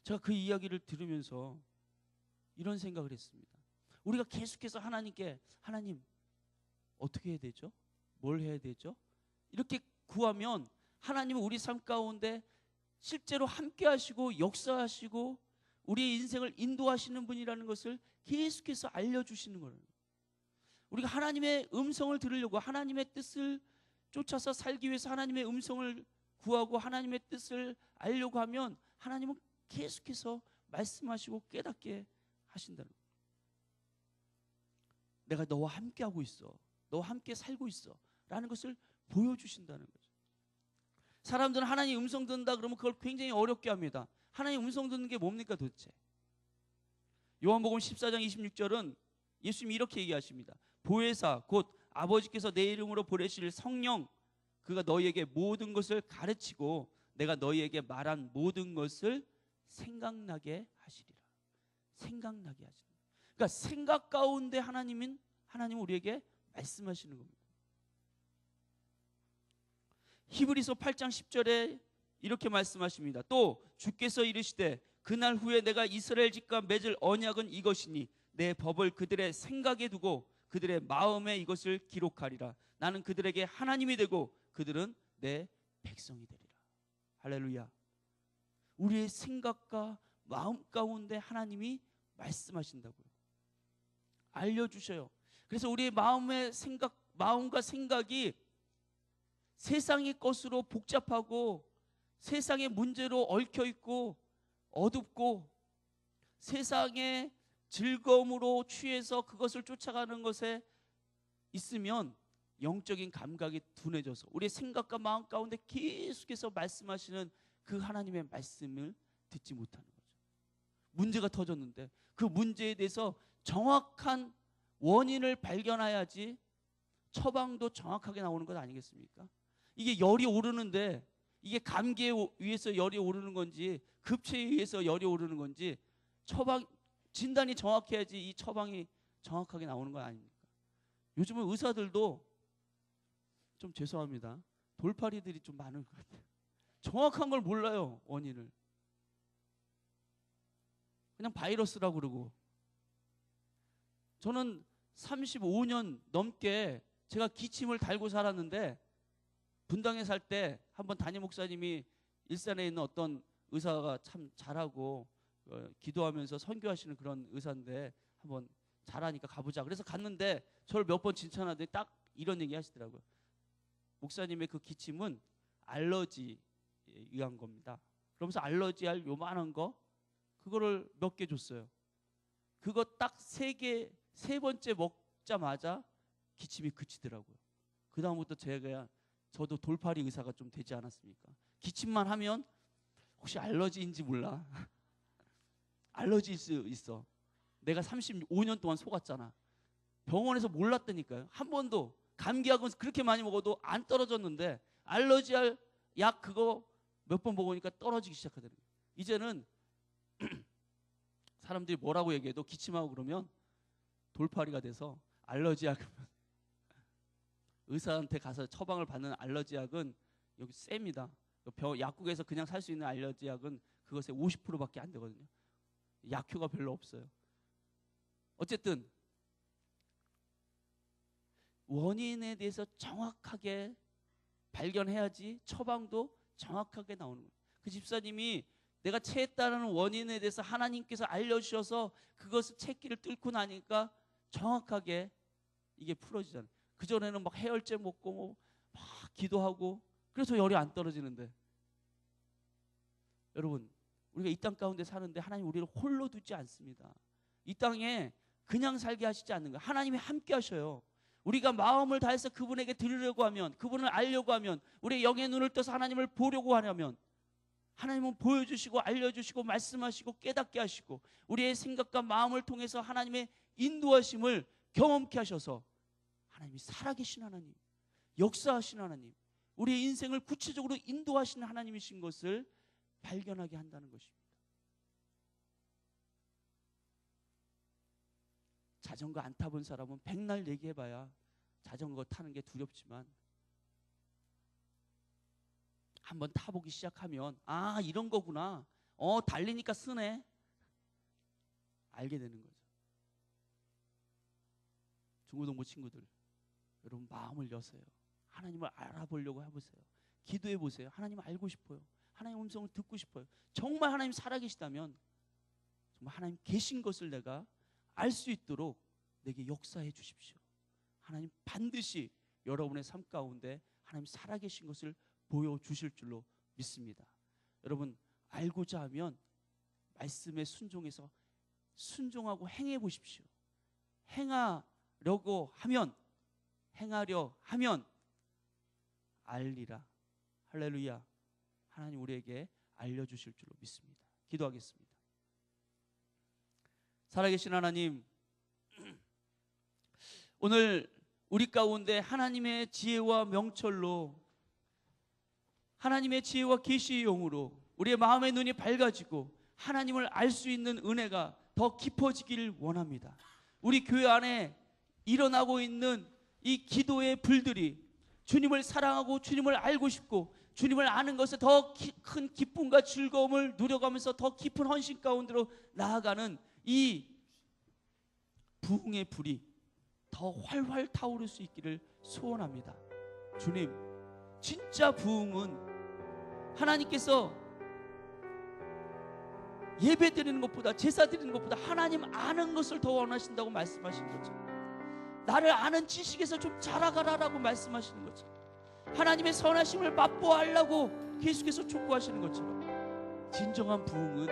제가 그 이야기를 들으면서 이런 생각을 했습니다. 우리가 계속해서 하나님께 하나님 어떻게 해야 되죠? 뭘 해야 되죠? 이렇게 구하면 하나님은 우리 삶 가운데 실제로 함께 하시고 역사하시고 우리의 인생을 인도하시는 분이라는 것을 계속해서 알려주시는 거예요. 우리가 하나님의 음성을 들으려고 하나님의 뜻을 쫓아서 살기 위해서 하나님의 음성을 구하고 하나님의 뜻을 알려고 하면 하나님은 계속해서 말씀하시고 깨닫게 하신다는 거예요. 내가 너와 함께 하고 있어. 너와 함께 살고 있어. 라는 것을 보여주신다는 거죠. 사람들은 하나님 음성 듣는다 그러면 그걸 굉장히 어렵게 합니다. 하나님 음성 듣는 게 뭡니까 도대체? 요한복음 14장 26절은 예수님이 이렇게 얘기하십니다. 보혜사 곧 아버지께서 내 이름으로 보내실 성령 그가 너희에게 모든 것을 가르치고 내가 너희에게 말한 모든 것을 생각나게 하시리라. 생각나게 하시리라. 그러니까 생각 가운데 하나님은 우리에게 말씀하시는 겁니다. 히브리서 8장 10절에 이렇게 말씀하십니다. 또 주께서 이르시되 그날 후에 내가 이스라엘 집과 맺을 언약은 이것이니 내 법을 그들의 생각에 두고 그들의 마음에 이것을 기록하리라. 나는 그들에게 하나님이 되고 그들은 내 백성이 되리라. 할렐루야. 우리의 생각과 마음 가운데 하나님이 말씀하신다고요. 알려주셔요. 그래서 우리의 마음과 생각이 세상의 것으로 복잡하고 세상의 문제로 얽혀있고 어둡고 세상의 즐거움으로 취해서 그것을 쫓아가는 것에 있으면 영적인 감각이 둔해져서 우리의 생각과 마음 가운데 계속해서 말씀하시는 그 하나님의 말씀을 듣지 못하는 거죠. 문제가 터졌는데 그 문제에 대해서 정확한 원인을 발견해야지 처방도 정확하게 나오는 것 아니겠습니까? 이게 열이 오르는데 이게 감기에 의해서 열이 오르는 건지 급체에 의해서 열이 오르는 건지 진단이 정확해야지 이 처방이 정확하게 나오는 거 아닙니까? 요즘은 의사들도 좀 죄송합니다. 돌팔이들이 좀 많은 것 같아요. 정확한 걸 몰라요, 원인을. 그냥 바이러스라고 그러고. 저는 35년 넘게 제가 기침을 달고 살았는데 분당에 살 때 한번 담임 목사님이 일산에 있는 어떤 의사가 참 잘하고 기도하면서 선교하시는 그런 의사인데 한번 잘하니까 가보자. 그래서 갔는데 저를 몇 번 칭찬하더니 딱 이런 얘기 하시더라고요. 목사님의 그 기침은 알러지에 의한 겁니다. 그러면서 알러지할 요만한 거 그거를 몇 개 줬어요. 그거 딱 세 번째 먹자마자 기침이 그치더라고요. 그 다음부터 저도 돌팔이 의사가 좀 되지 않았습니까? 기침만 하면 혹시 알러지인지 몰라. 알러지일 수 있어. 내가 35년 동안 속았잖아. 병원에서 몰랐다니까요. 한 번도 감기약은 그렇게 많이 먹어도 안 떨어졌는데 알러지할 약 그거 몇 번 먹으니까 떨어지기 시작하더라고요. 이제는 사람들이 뭐라고 얘기해도 기침하고 그러면 돌팔이가 돼서 알러지약 의사한테 가서 처방을 받는 알러지약은 여기 셉니다. 약국에서 그냥 살 수 있는 알러지약은 그것의 50%밖에 안 되거든요. 약효가 별로 없어요. 어쨌든 원인에 대해서 정확하게 발견해야지 처방도 정확하게 나오는 거예요. 그 집사님이 내가 체했다는 원인에 대해서 하나님께서 알려주셔서 그것을 채기를 뚫고 나니까 정확하게 이게 풀어지잖아요. 그전에는 막 해열제 먹고 막 기도하고 그래서 열이 안 떨어지는데 여러분 우리가 이 땅 가운데 사는데 하나님 우리를 홀로 두지 않습니다. 이 땅에 그냥 살게 하시지 않는 거예요. 하나님이 함께 하셔요. 우리가 마음을 다해서 그분에게 들으려고 하면 그분을 알려고 하면 우리의 영의 눈을 떠서 하나님을 보려고 하려면 하나님은 보여주시고 알려주시고 말씀하시고 깨닫게 하시고 우리의 생각과 마음을 통해서 하나님의 인도하심을 경험케 하셔서 하나님이 살아계신 하나님, 역사하신 하나님, 우리의 인생을 구체적으로 인도하시는 하나님이신 것을 발견하게 한다는 것입니다. 자전거 안 타본 사람은 백날 얘기해봐야 자전거 타는 게 두렵지만 한번 타보기 시작하면 아 이런 거구나. 달리니까 쓰네. 알게 되는 거죠. 중고등부 친구들, 여러분 마음을 여세요. 하나님을 알아보려고 해보세요. 기도해 보세요. 하나님 알고 싶어요. 하나님 음성을 듣고 싶어요. 정말 하나님 살아계시다면 정말 하나님 계신 것을 내가 알 수 있도록 내게 역사해 주십시오. 하나님 반드시 여러분의 삶 가운데 하나님 살아계신 것을 보여주실 줄로 믿습니다. 여러분 알고자 하면 말씀에 순종해서 순종하고 행해 보십시오. 행하려 하면 알리라. 할렐루야. 하나님 우리에게 알려주실 줄로 믿습니다. 기도하겠습니다. 살아계신 하나님, 오늘 우리 가운데 하나님의 지혜와 명철로, 하나님의 지혜와 계시의 영으로 우리의 마음의 눈이 밝아지고 하나님을 알 수 있는 은혜가 더 깊어지기를 원합니다. 우리 교회 안에 일어나고 있는 이 기도의 불들이 주님을 사랑하고 주님을 알고 싶고 주님을 아는 것에 더 큰 기쁨과 즐거움을 누려가면서 더 깊은 헌신 가운데로 나아가는 이 부흥의 불이 더 활활 타오를 수 있기를 소원합니다. 주님, 진짜 부흥은 하나님께서 예배 드리는 것보다, 제사 드리는 것보다 하나님 아는 것을 더 원하신다고 말씀하신 거죠. 나를 아는 지식에서 좀 자라가라라고 말씀하시는 거죠. 하나님의 선하심을 맛보아하려고 계속해서 촉구하시는 것처럼 진정한 부흥은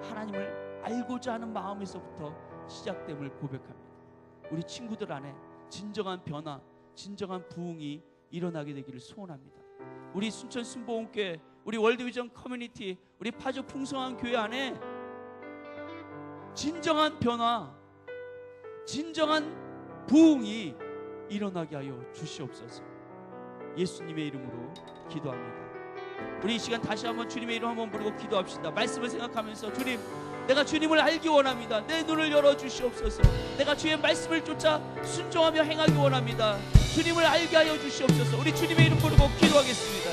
하나님을 알고자 하는 마음에서부터 시작됨을 고백합니다. 우리 친구들 안에 진정한 변화, 진정한 부흥이 일어나게 되기를 소원합니다. 우리 순천 순복음교회, 우리 월드비전 커뮤니티, 우리 파주 풍성한 교회 안에 진정한 변화, 진정한 부흥이 일어나게 하여 주시옵소서. 예수님의 이름으로 기도합니다. 우리 이 시간 다시 한번 주님의 이름 한번 부르고 기도합시다. 말씀을 생각하면서, 주님, 내가 주님을 알기 원합니다. 내 눈을 열어주시옵소서. 내가 주의 말씀을 쫓아 순종하며 행하기 원합니다. 주님을 알게 하여 주시옵소서. 우리 주님의 이름 부르고 기도하겠습니다.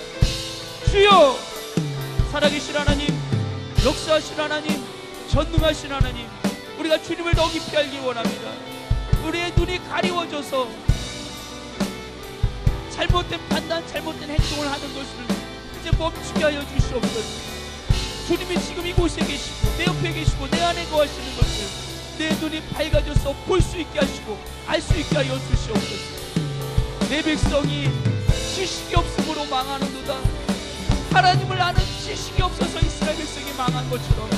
주여, 살아계신 하나님, 역사하신 하나님, 전능하신 하나님, 우리가 주님을 더 깊이 알기 원합니다. 우리의 눈이 가리워져서 잘못된 판단, 잘못된 행동을 하는 것을 이제 멈추게 하여 주시옵소서. 주님이 지금 이곳에 계시고 내 옆에 계시고 내 안에 거하시는 것을 내 눈이 밝아져서 볼 수 있게 하시고 알 수 있게 하여 주시옵소서. 내 백성이 지식이 없음으로 망하는도다. 하나님을 아는 지식이 없어서 이스라엘 백성이 망한 것처럼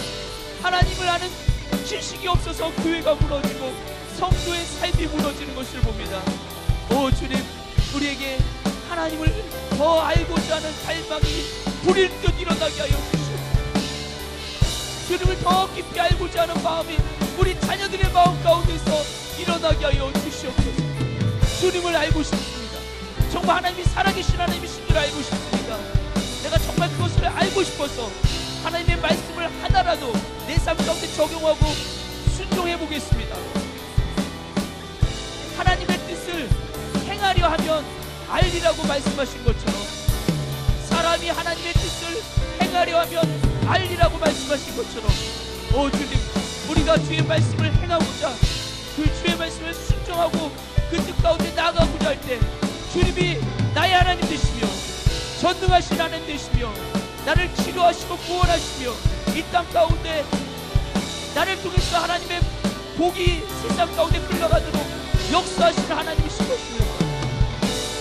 하나님을 아는 지식이 없어서 교회가 무너지고 성도의 삶이 무너지는 것을 봅니다. 오 주님, 우리에게 하나님을 더 알고자 하는 갈망이 불일 듯 일어나게 하여 주시옵소서. 주님을 더 깊이 알고자 하는 마음이 우리 자녀들의 마음 가운데서 일어나게 하여 주시옵소서. 주님을 알고 싶습니다. 정말 하나님이 살아계신 하나님이신 줄 알고 싶습니다. 내가 정말 그것을 알고 싶어서 하나님의 말씀을 하나라도 내 삶 가운데 적용하고 순종해 보겠습니다. 하나님의 뜻을 행하려 하면 알리라고 말씀하신 것처럼 사람이 하나님의 뜻을 행하려 하면 알리라고 말씀하신 것처럼, 오 주님, 우리가 주의 말씀을 행하고자, 그 주의 말씀을 순종하고 그 뜻 가운데 나아가고자 할 때 주님이 나의 하나님 되시며 전능하신 하나님 되시며 나를 치료하시고 구원하시며 이 땅 가운데 나를 통해서 하나님의 복이 세상 가운데 흘러가도록 역사하시는 하나님이신 것을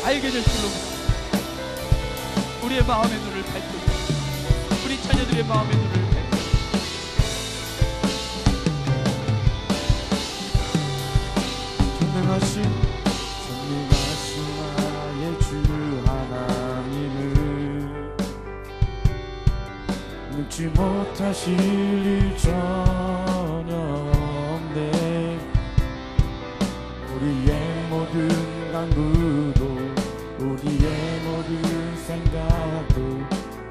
알게 될 줄로 믿습니다. 우리의 마음의 눈을 밝혀주시고 우리 자녀들의 마음의 눈을 밝혀주시고
전능하신 나의 주 하나님을 묻지 못하실 일 전혀 없네. 우리의 모든 간구도 우리의 모든 생각도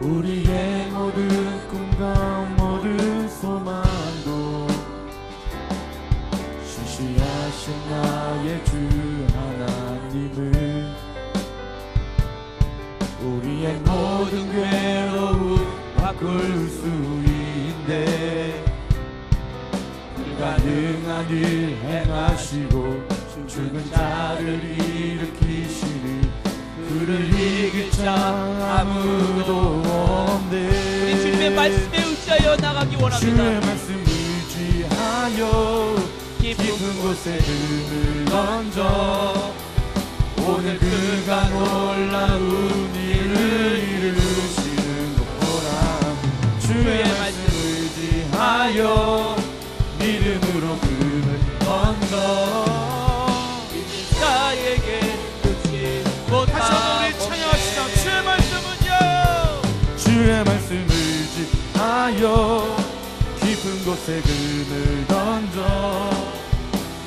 우리의 모든 꿈과 모든 소망도 시시하신 나의 주 하나님을 우리의 모든 괴로움 바꿀 수 있네. 불가능한 일 행하시고 죽은 자를 일으키시니 그를 이길 자 아무도 없네.
우리 주님의 말씀에 의지하여 나가기 원합니다.
주의 말씀 의지하여 깊은 곳에 금을 던져 오늘 그가 놀라운 일을 이루시는 것 보라. 주의 말씀 의지하여 믿음으로 금을 던져
자에게 끝이 못
다시 한번 우리 찬양합시다. 주의 말씀은요, 주의 말씀 의지하여 깊은 곳에 금을 던져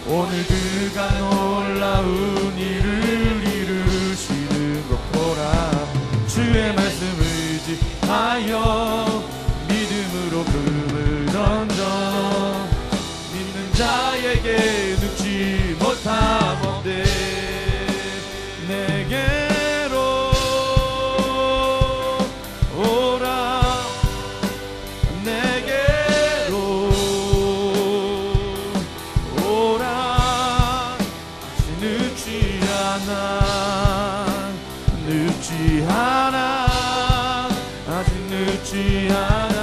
오늘 그가 놀라운 일을 이루시는 것 보라. 주의 말씀 의지하여 믿음으로 금을 던져 믿는 자에게 늙지 못하건대 내게로 오라. 내게로 오라. 아직 늦지 않아. 늦지 않아. 아직 늦지 않아.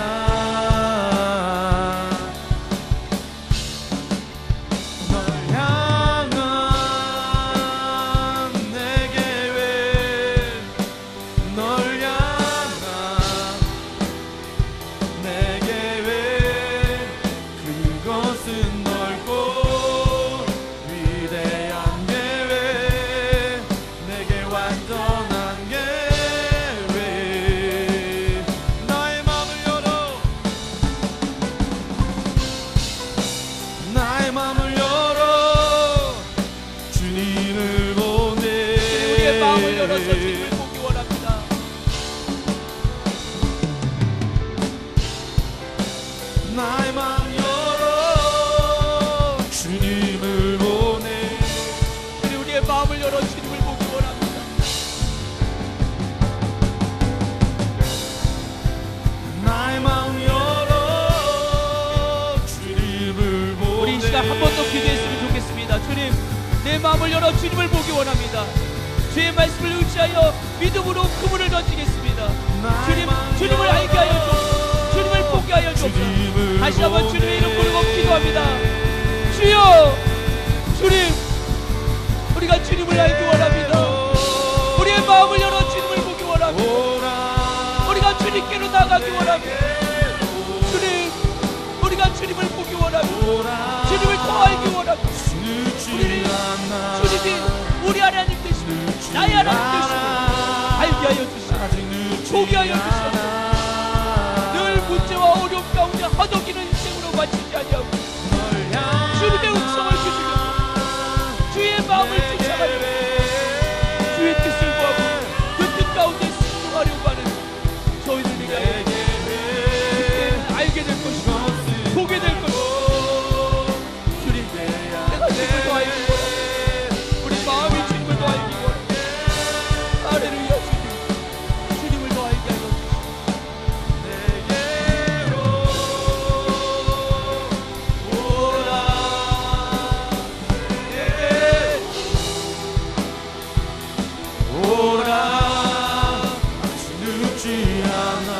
널 향한 내 계획, 널 향한 내 계획, 그것은 넓고 위대한 계획, 내게 완전한 계획. 나의 마음을 열어, 나의 마음을 열어 주님을 보내.
우리의 마음을 열어서 주님을 보기 원합니다.
나의 마음 열어 주님을 보내.
우리의 마음을 열어 주님을 보기 원합니다.
나의 마음 열어 주님을 보내.
우리 이 시간 한 번 더 기도했으면 좋겠습니다. 주님, 내 마음을 열어 주님을 보기 원합니다. 주의 말씀을 의지하여 믿음으로 그물을 던지겠습니다. 주님, 주님을 알게 하여 주옵소서. 주님을 보게 하여 주옵소서. 다시 한번 주님의 이름 부르고 기도합니다. 주여, 주님, 우리가 주님을 알기 원합니다. 우리의 마음을 열어 주님을 보기 원합니다. 우리가 주님께로 나가기 원합니다. 주님, 우리가 주님을 보기 원합니다. 주님을 더 알기 원합니다. 우리는 주님이 우리 하나님 되시고 나의 하나님 되시고 알게 하여 주시고 보게 하여 주시고 늘 문제와 어려움 가운데 허덕이는 인생으로 마치지 아니하고 주님의 음성을 주시고 주의 마음을 쫓아가려 주의 뜻을 구하고 그 뜻 가운데 순종하려고 하는 저희들에게 그때는 알게 될 것이고 보게 될 것이고 주님, 내가 주님을 더 알기 원합니다. 우리 마음이 주님을 더 알기 원합니다. 할렐루야. 주님, 주님을 더 알게 하여 주시옵소서.
내게로 오라. 오라. 아직 늦지 않아.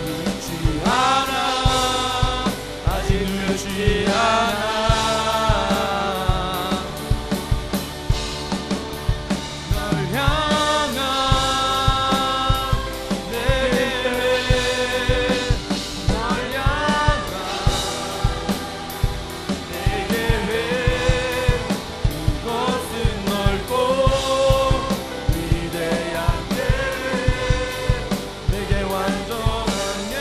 늦지 않아. 아직 늦지 않아. 널 향한 내 계획, 널 향한 내 계획, 그것은 넓고 위대한 계획, 내게 완전한 계획.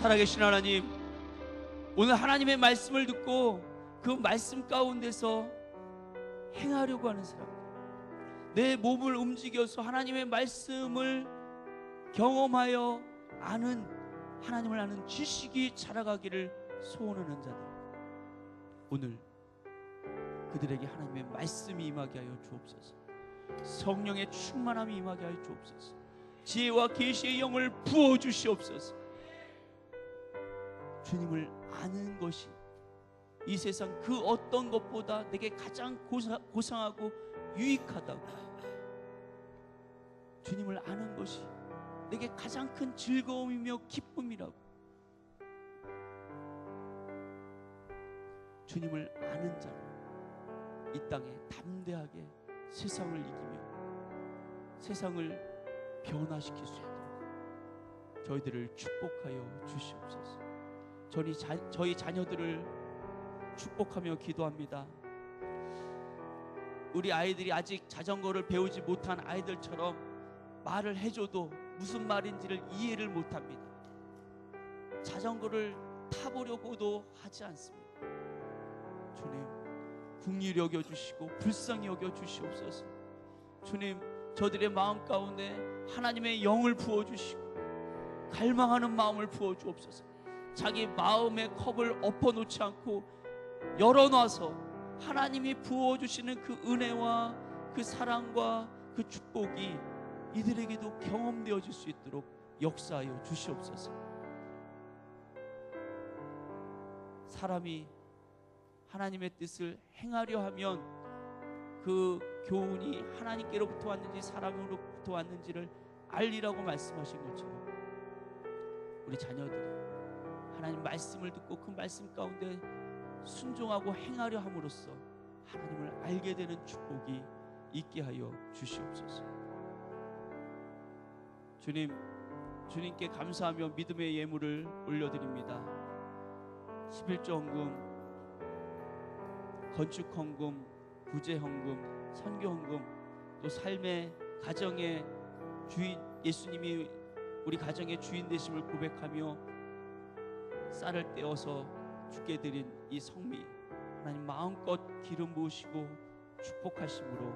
살아계신 하나님, 오늘 하나님의 말씀을 듣고 그 말씀 가운데서 행하려고 하는 사람, 내 몸을 움직여서 하나님의 말씀을 경험하여 아는, 하나님을 아는 지식이 자라가기를 소원하는 자들, 오늘 그들에게 하나님의 말씀이 임하게 하여 주옵소서. 성령의 충만함이 임하게 하여 주옵소서. 지혜와 계시의 영을 부어 주시옵소서. 주님을 아는 것이 이 세상 그 어떤 것보다 내게 가장 고상하고 유익하다고, 주님을 아는 것이 내게 가장 큰 즐거움이며 기쁨이라고, 주님을 아는 자로 이 땅에 담대하게 세상을 이기며 세상을 변화시킬 수 있도록 저희들을 축복하여 주시옵소서. 저희 자녀들을 축복하며 기도합니다. 우리 아이들이 아직 자전거를 배우지 못한 아이들처럼 말을 해줘도 무슨 말인지를 이해를 못합니다. 자전거를 타보려고도 하지 않습니다. 주님, 긍휼히 여겨주시고 불쌍히 여겨주시옵소서. 주님, 저들의 마음 가운데 하나님의 영을 부어주시고 갈망하는 마음을 부어주옵소서. 자기 마음의 컵을 엎어놓지 않고 열어놔서 하나님이 부어주시는 그 은혜와 그 사랑과 그 축복이 이들에게도 경험되어질 수 있도록 역사하여 주시옵소서. 사람이 하나님의 뜻을 행하려 하면 그 교훈이 하나님께로부터 왔는지 사람으로부터 왔는지를 알리라고 말씀하신 것처럼 우리 자녀들이 하나님 말씀을 듣고 그 말씀 가운데 순종하고 행하려 함으로써 하나님을 알게 되는 축복이 있게 하여 주시옵소서. 주님, 주님께 감사하며 믿음의 예물을 올려드립니다. 11조 헌금, 건축 헌금, 부재 헌금, 선교 헌금, 또 삶의 가정의 주인, 예수님이 우리 가정의 주인 되심을 고백하며 쌀을 떼어서 주께 드린 이 성미, 하나님 마음껏 기름 부으시고 축복하심으로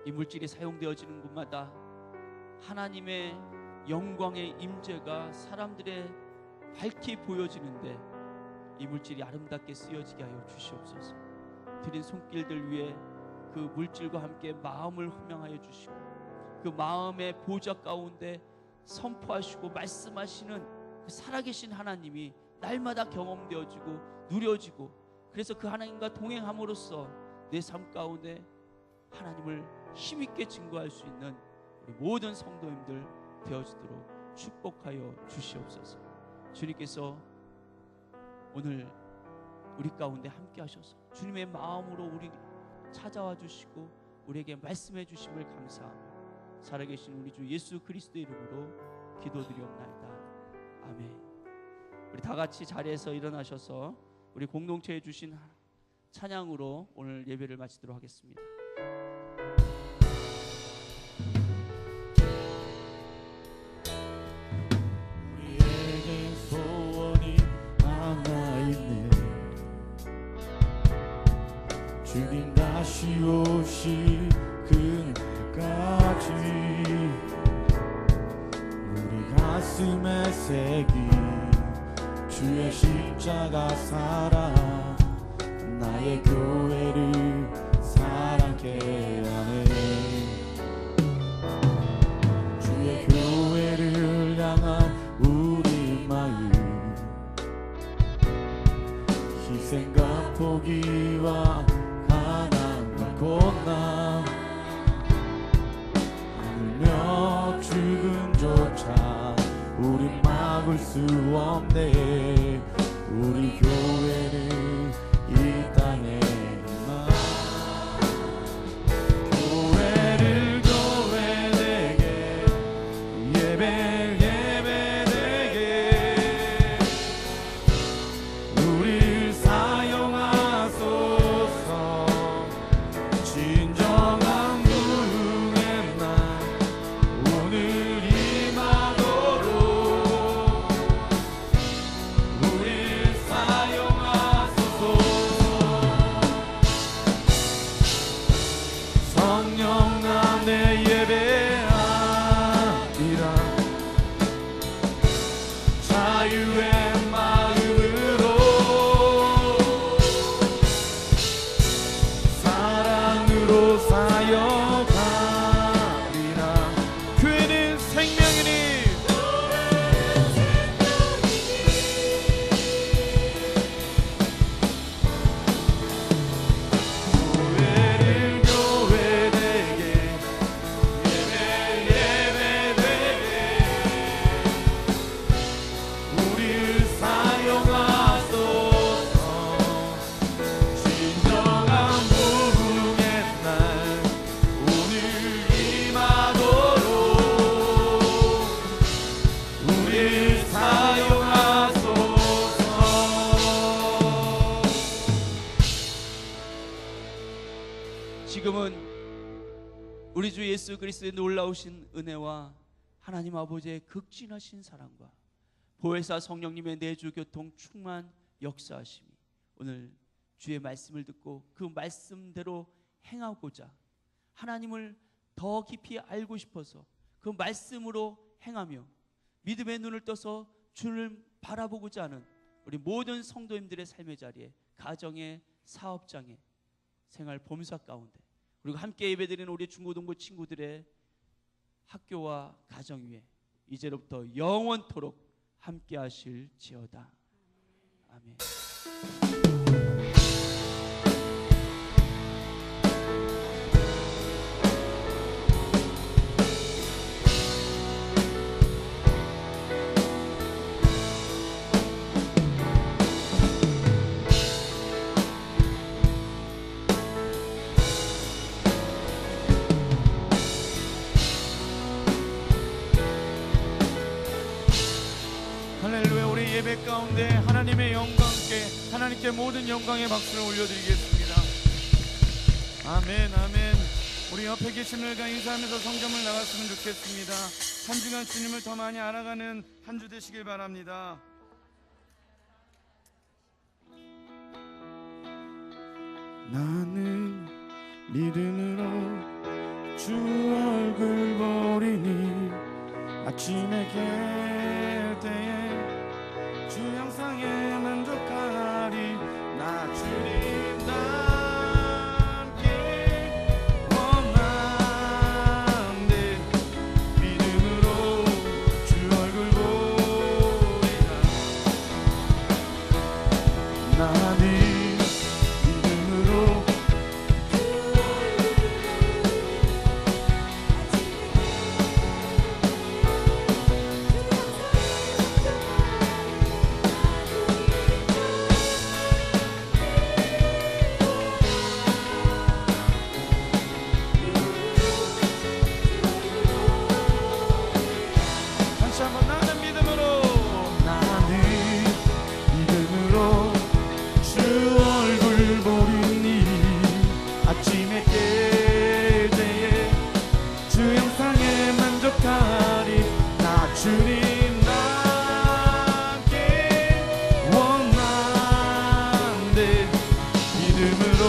이 물질이 사용되어지는 곳마다 하나님의 영광의 임재가 사람들의 밝히 보여지는데 이 물질이 아름답게 쓰여지게 하여 주시옵소서. 드린 손길들 위에 그 물질과 함께 마음을 호명하여 주시고 그 마음의 보좌 가운데 선포하시고 말씀하시는 그 살아계신 하나님이 날마다 경험되어지고 누려지고, 그래서 그 하나님과 동행함으로써 내 삶 가운데 하나님을 힘있게 증거할 수 있는 우리 모든 성도님들 되어지도록 축복하여 주시옵소서. 주님께서 오늘 우리 가운데 함께 하셔서 주님의 마음으로 우리 찾아와 주시고 우리에게 말씀해 주심을 감사하며 살아계신 우리 주 예수 그리스도의 이름으로 기도드리옵나이다. 아멘. 우리 다 같이 자리에서 일어나셔서 우리 공동체에 주신 찬양으로 오늘 예배를 마치도록 하겠습니다.
우리에게 소원이 하나 있네. 주님 다시 오실 그날까지 우리 가슴에 새긴 주의 십자가 사랑, 나의 교회를 사랑케 하네. 주의 교회를 향한 우리 마음, 희생과 포기와 가난과 고난, 하늘며 죽음조차 우리 막을 수 없네. 우리 교회를 이 땅에 교회를 교회되게 예배 예배되게 우릴 사용하소서. 진정한 부흥의 날 오늘 임하도록 우릴 사용하소서.
지금은 우리 주 예수 그리스도의 놀라우신 은혜와 하나님 아버지의 극진하신 사랑과 보혜사 성령님의 내주 교통 충만 역사하심이 오늘 주의 말씀을 듣고 그 말씀대로 행하고자 하나님을 더 깊이 알고 싶어서 그 말씀으로 행하며 믿음의 눈을 떠서 주를 바라보고자 하는 우리 모든 성도님들의 삶의 자리에, 가정에, 사업장에, 생활 범사 가운데, 그리고 함께 예배드리는 우리 중고등부 친구들의 학교와 가정 위에 이제로부터 영원토록 함께 하실지어다. 아멘.
할렐루야. 우리 예배 가운데 하나님의 영광께, 하나님께 모든 영광의 박수를 올려드리겠습니다. 아멘, 아멘. 우리 옆에 계신 분들과 인사하면서 성경을 나갔으면 좋겠습니다. 한 주간 주님을 더 많이 알아가는 한 주 되시길 바랍니다. 나는 믿음으로 주 얼굴 보리니 아침에 깰 때에 주 형상에 만족하리. 나 주님과 함께 원한데 믿음으로 주 얼굴 보리라. 나는 믿음으로 다시 한번 나는 믿음으로 주 얼굴 보리니 아침에 깰 때에 주 형상에 만족하리. 나 주님과 함께 원한데 믿음으로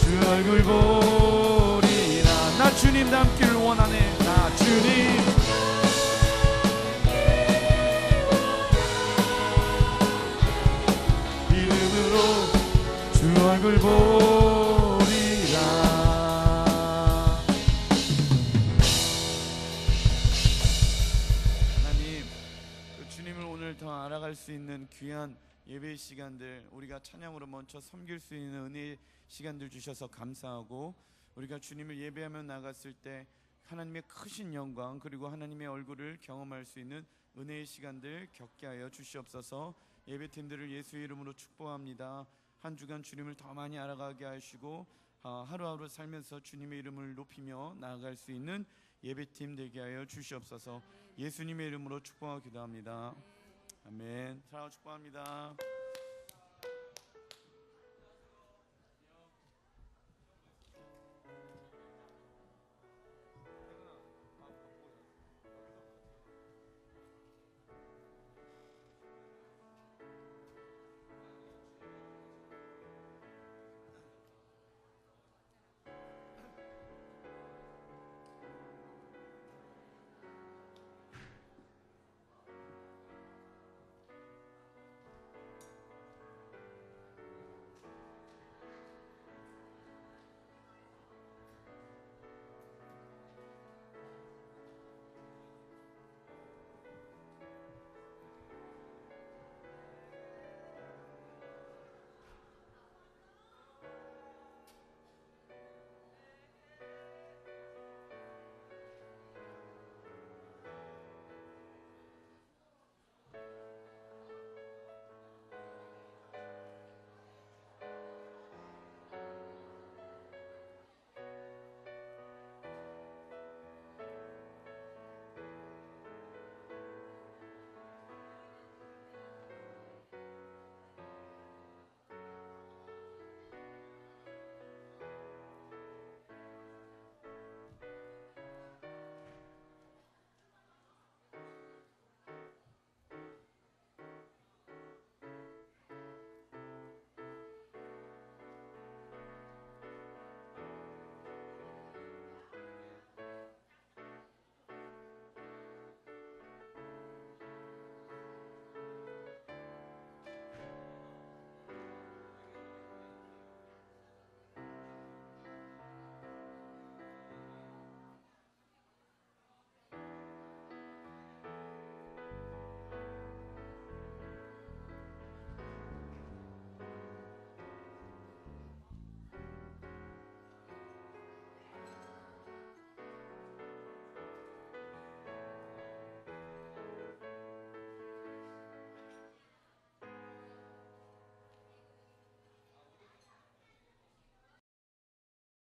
주 얼굴 보리라. 나 주님 닮기를 원하네. 나 주님 주 얼굴 보리라. 하나님, 그 주님을 오늘 더 알아갈 수 있는 귀한 예배 시간들, 우리가 찬양으로 먼저 섬길 수 있는 은혜의 시간들 주셔서 감사하고, 우리가 주님을 예배하며 나갔을 때 하나님의 크신 영광 그리고 하나님의 얼굴을 경험할 수 있는 은혜의 시간들 겪게 하여 주시옵소서. 예배팀들을 예수의 이름으로 축복합니다. 한 주간 주님을 더 많이 알아가게 하시고 하루하루 살면서 주님의 이름을 높이며 나아갈 수 있는 예배팀 되게 하여 주시옵소서. 예수님의 이름으로 축복하고 기도합니다. 아멘. 사랑하고 축복합니다.